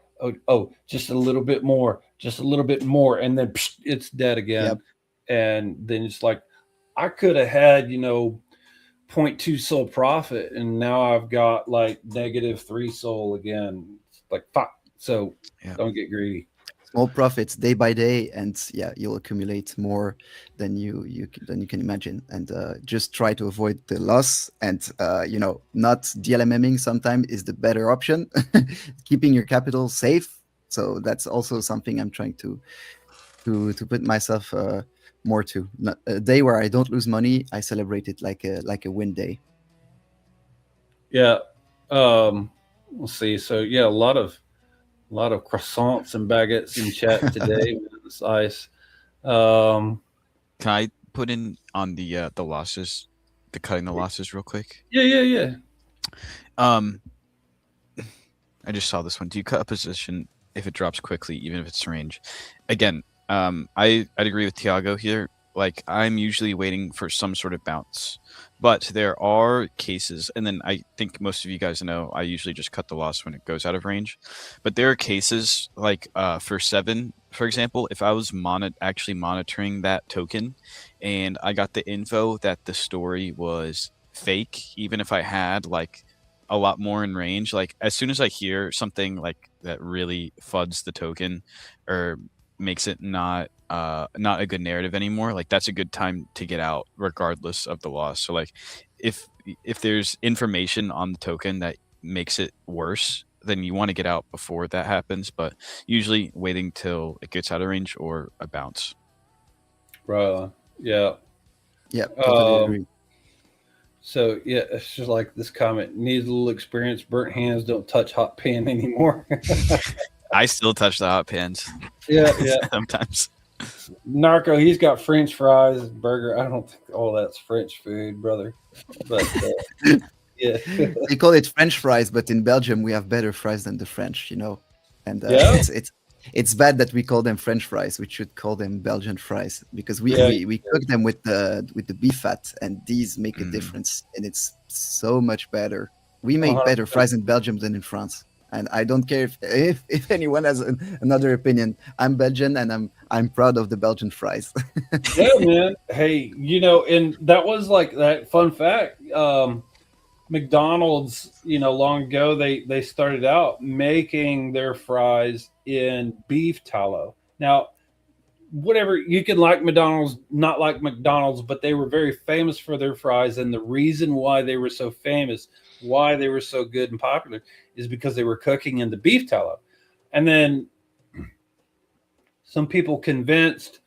Just a little bit more, just a little bit more, and then psh, it's dead again. Yep. And then it's like, I could have had, 0.2 soul profit, and now I've got like -3 soul again. It's like, fuck. So don't get greedy. Small profits day by day, and yeah, you'll accumulate more than you can imagine. And just try to avoid the loss. And not DLMMing sometimes is the better option. Keeping your capital safe. So that's also something I'm trying to put myself more to. A day where I don't lose money, I celebrate it like a win day. Yeah. Let's see. So yeah, a lot of croissants and baguettes in chat today. It's ice. Can I put in on the losses, the cutting the losses real quick? Yeah. Um, I just saw this one. Do you cut a position if it drops quickly, even if it's range? Again, I'd agree with Tiago here. Like, I'm usually waiting for some sort of bounce, but there are cases, and then I think most of you guys know I usually just cut the loss when it goes out of range. But there are cases like for 7, for example, if I was actually monitoring that token, and I got the info that the story was fake, even if I had like a lot more in range. Like as soon as I hear something like that really fuds the token or makes it not a good narrative anymore, like that's a good time to get out regardless of the loss. So like if there's information on the token that makes it worse, then you want to get out before that happens, but usually waiting till it gets out of range or a bounce. Right. Yeah. Yeah, totally Um, agree. So yeah, it's just like this comment needs a little experience. Burnt hands don't touch hot pan anymore. I still touch the hot pans Yeah. sometimes. Narco, he's got French fries, burger. I don't think all that's French food, brother. But yeah, They call it French fries, but in Belgium we have better fries than the French, you know. And Yeah? it's bad that we call them French fries. We should call them Belgian fries because Yeah. we cook them with the beef fat, and these make a Mm. difference, and it's so much better. We make better 100%. fries in Belgium than in France. And I don't care if anyone has another opinion. I'm Belgian, and I'm proud of the Belgian fries. Yeah, man. Hey, and that was like that fun fact. McDonald's, long ago they started out making their fries in beef tallow. Now, whatever, you can like McDonald's, not like McDonald's, but they were very famous for their fries, and the reason why they were so famous, why they were so good and popular, is because they were cooking in the beef tallow. And then some people convinced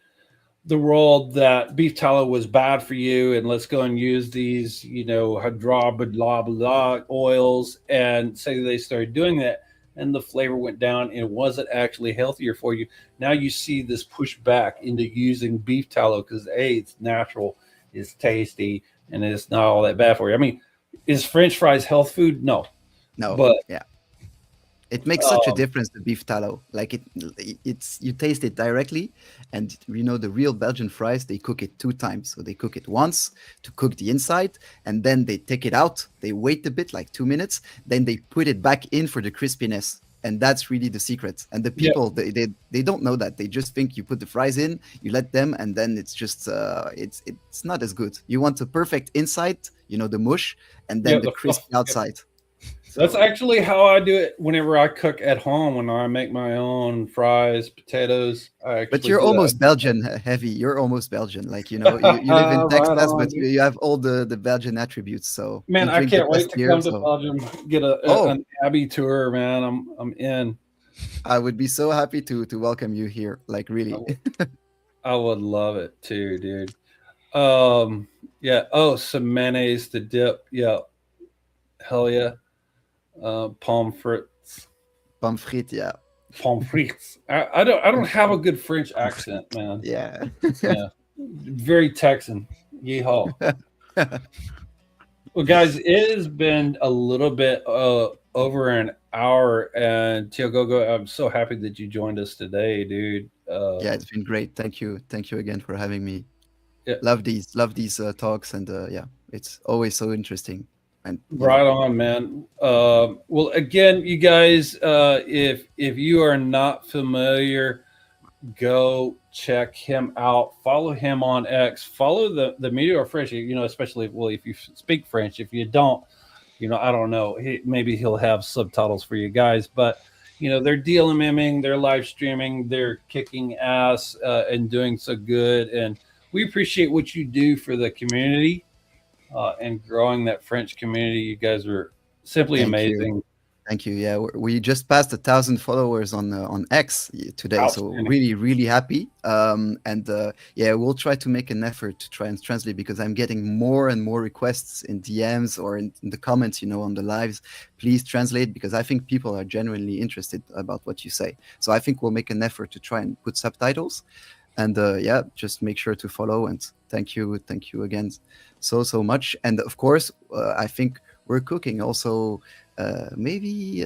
the world that beef tallow was bad for you, and let's go and use these, blah blah blah oils, and say they started doing that, and the flavor went down, and it wasn't actually healthier for you. Now you see this push back into using beef tallow because it's natural, it's tasty, and it's not all that bad for you. I mean, is French fries health food? No, No, but yeah. It makes such a um, difference, the beef tallow. Like it's you taste it directly, and the real Belgian fries, they cook it 2 times. So they cook it once to cook the inside, and then they take it out. They wait a bit, like 2 minutes, then they put it back in for the crispiness, and that's really the secret. And the yeah, people, they don't know that. They just think you put the fries in, you let them, and then it's just it's not as good. You want a perfect inside, the mush, and yeah, then the crispy outside. that's So. actually how I do it whenever I cook at home. When I make my own fries, potatoes, I But actually you're do that. almost Belgian, Heavy. You're almost Belgian. Like, you live in Right Texas, on, but dude. you have all the Belgian attributes. So Man, we I drink the can't best wait to beer. come to So, Belgium, get oh, an Abbey tour, man. I'm in. I would be so happy to welcome you here. Like, I really. would, I would love it too, dude. Um, yeah. Oh, some mayonnaise to dip. Yeah, hell yeah. Pommes frites. Pommes frites, yeah. Pommes frites. I don't have a good French accent, man. Yeah. Yeah, very Texan. Yeehaw. Well, guys, it has been a little bit over an hour, and Tiogogo, I'm so happy that you joined us today, dude. Yeah, it's been great. Thank you. Thank you again for having me. Yeah, Love these talks. And yeah, it's always so interesting. And, right on, man. Well, again, you guys, if you are not familiar, go check him out. Follow him on X. Follow the Meteora French. Especially, well, if you speak French. If you don't, I don't know. Maybe he'll have subtitles for you guys. But they're DLMMing, they're live streaming, they're kicking ass and doing so good. And we appreciate what you do for the community and growing that French community. You guys are simply thank you. amazing. Thank you. Yeah, we just passed 1,000 followers on X today, so Outstanding. really, really happy. And yeah, we'll try to make an effort to try and translate, because I'm getting more and more requests in DMs or in the comments, on the lives. Please translate, because I think people are genuinely interested about what you say. So I think we'll make an effort to try and put subtitles. And yeah, just make sure to follow, and Thank you again so much. And of course, I think we're cooking also maybe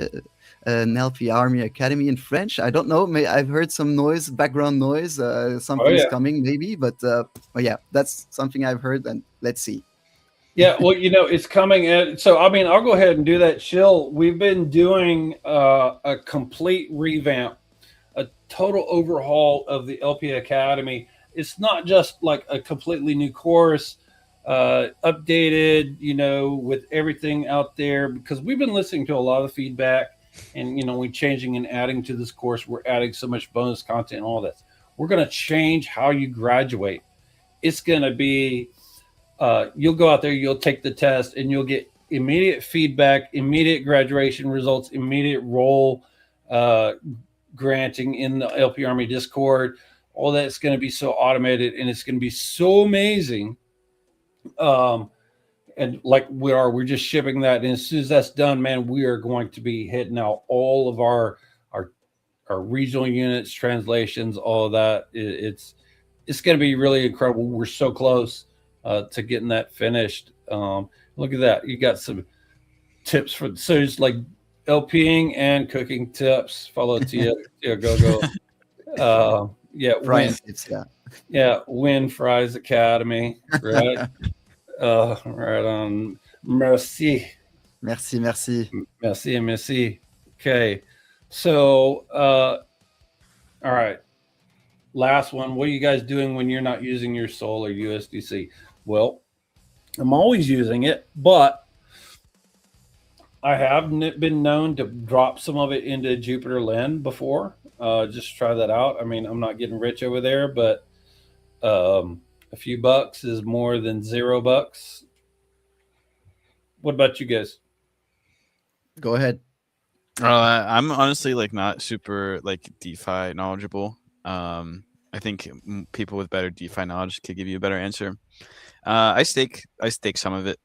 an LP Army Academy in French. I don't know. I've heard some noise, background noise. Something's coming maybe, but yeah, that's something I've heard, and let's see. Yeah, well, it's coming. So, I mean, I'll go ahead and do that. Chill. We've been doing a complete revamp, a total overhaul of the LP Academy. It's not just like a completely new course, updated, with everything out there, because we've been listening to a lot of feedback, and we're changing and adding to this course. We're adding so much bonus content and all that. We're going to change how you graduate. It's going to be you'll go out there, you'll take the test, and you'll get immediate feedback, immediate graduation results, immediate role granting in the LP Army Discord. All that's going to be so automated, and it's going to be so amazing. And like we're just shipping that, and as soon as that's done, man, we are going to be hitting out all of our regional units, translations, all of that. It's going to be really incredible. We're so close to getting that finished. Look at that. You got some tips so it's like LPing and cooking tips. Follow Tia go. Yeah. Win Fries Academy. Right. Right on. Merci. Okay. So, all right. Last one. What are you guys doing when you're not using your Sol or USDC? Well, I'm always using it, but I have been known to drop some of it into Jupiter Lend before. Just try that out. I mean, I'm not getting rich over there, but a few bucks is more than $0. What about you guys? Go ahead. I'm honestly not super DeFi knowledgeable. I think people with better DeFi knowledge could give you a better answer. I stake some of it.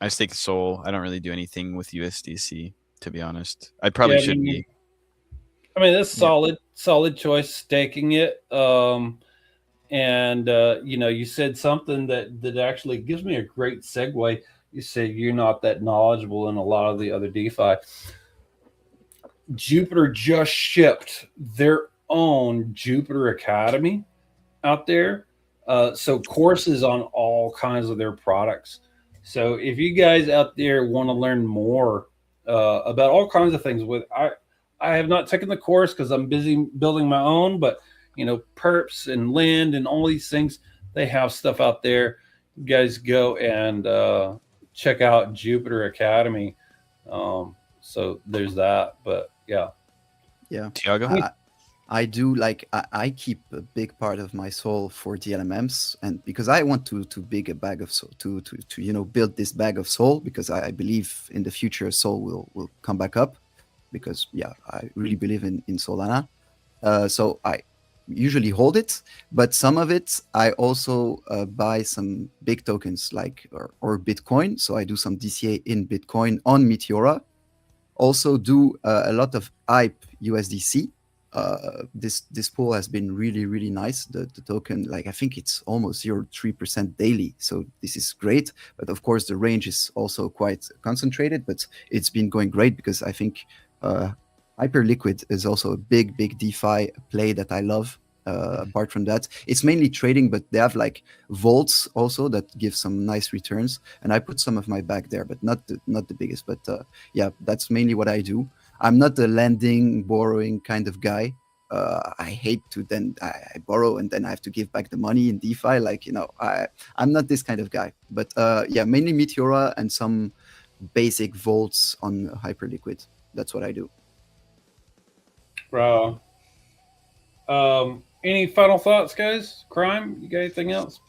I stake Sol. I don't really do anything with USDC, to be honest. I probably should be. I mean, that's solid choice, staking it. And you said something that actually gives me a great segue. You said you're not that knowledgeable in a lot of the other DeFi. Jupiter just shipped their own Jupiter Academy out there. So courses on all kinds of their products. So if you guys out there want to learn more about all kinds of things, I have not taken the course because I'm busy building my own, but perps and Lend and all these things, they have stuff out there. You guys go and check out Jupiter Academy. So there's that, but yeah. Tiago? I do I keep a big part of my Sol for the LMMs, and because I want to big a bag of Sol to build this bag of Sol, because I believe in the future Sol will come back up, because I really believe in Solana. So I usually hold it, but some of it I also buy some big tokens or Bitcoin. So I do some DCA in Bitcoin on Meteora. Also do a lot of hype USDC. This pool has been really, really nice. The token, I think it's almost 0.3% daily. So this is great. But of course, the range is also quite concentrated, but it's been going great because I think Hyperliquid is also a big DeFi play that I love. Apart from that, it's mainly trading, but they have vaults also that give some nice returns. And I put some of my bag there, but not the biggest. But that's mainly what I do. I'm not a lending, borrowing kind of guy. I hate to then I borrow and then I have to give back the money in DeFi. I'm not this kind of guy. But mainly Meteora and some basic vaults on Hyperliquid. That's what I do. Wow. Any final thoughts, guys? Crime? You got anything else?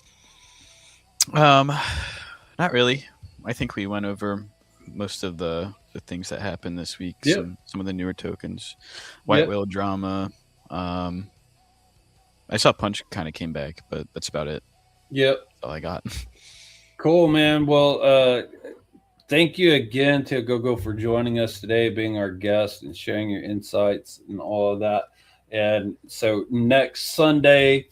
Not really. I think we went over most of the things that happened this week. Yep. Some of the newer tokens, White Whale drama. I saw Punch kind of came back, but that's about it. Yep. That's all I got. Cool, man. Well, thank you again to Go for joining us today, being our guest and sharing your insights and all of that. And so next Sunday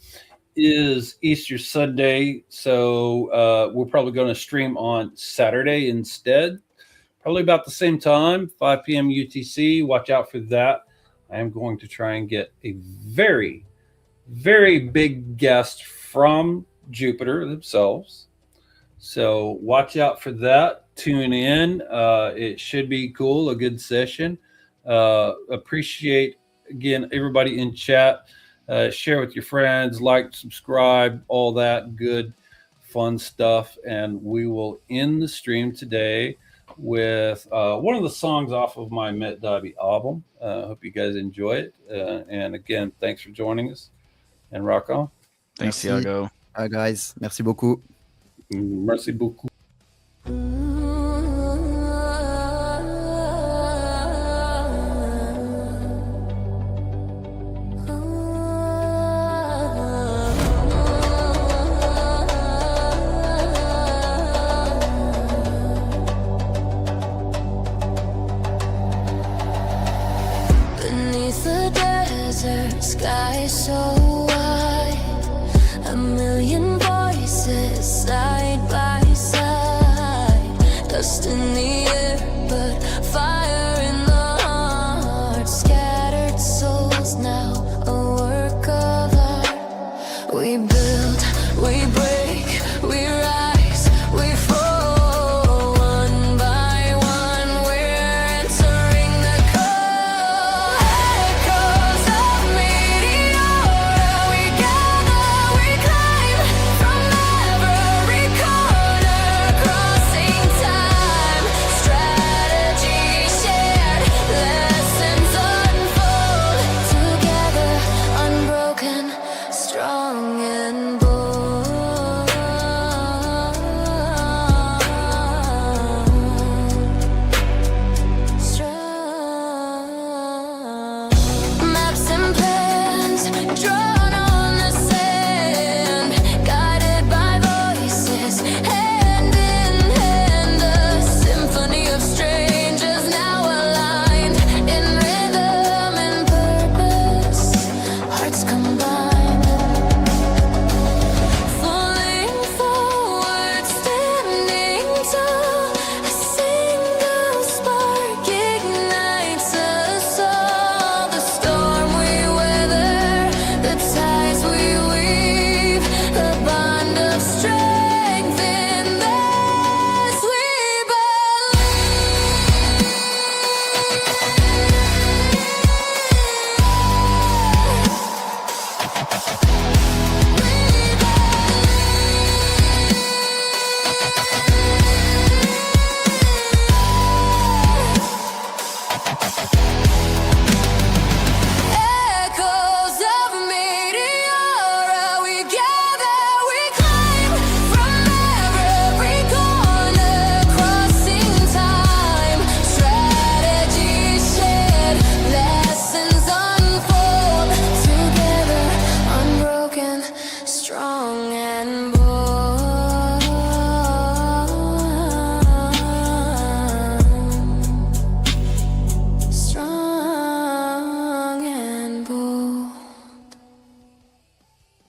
is Easter Sunday, so we're probably going to stream on Saturday instead. Probably about the same time, 5 p.m. UTC. Watch out for that. I am going to try and get a very, very big guest from Jupiter themselves. So watch out for that. Tune in. It should be cool, a good session. Appreciate, again, everybody in chat. Share with your friends, like, subscribe, all that good, fun stuff. And we will end the stream today with one of the songs off of my Met Dobby album. Hope you guys enjoy it. And again, thanks for joining us. And rock on. Thanks, Merci. Thiago. Bye, guys. Merci beaucoup. Merci beaucoup. Beneath the desert sky so wide, a million voices side by side, dust in the air but fire in the heart, scattered souls now a work of art. We build, we break, we rise, we fall, one by one we're entering the cold. Echoes of Meteora, we gather, we climb from every corner, crossing time. Strategy shared, lessons unfold, together unbroken, strong as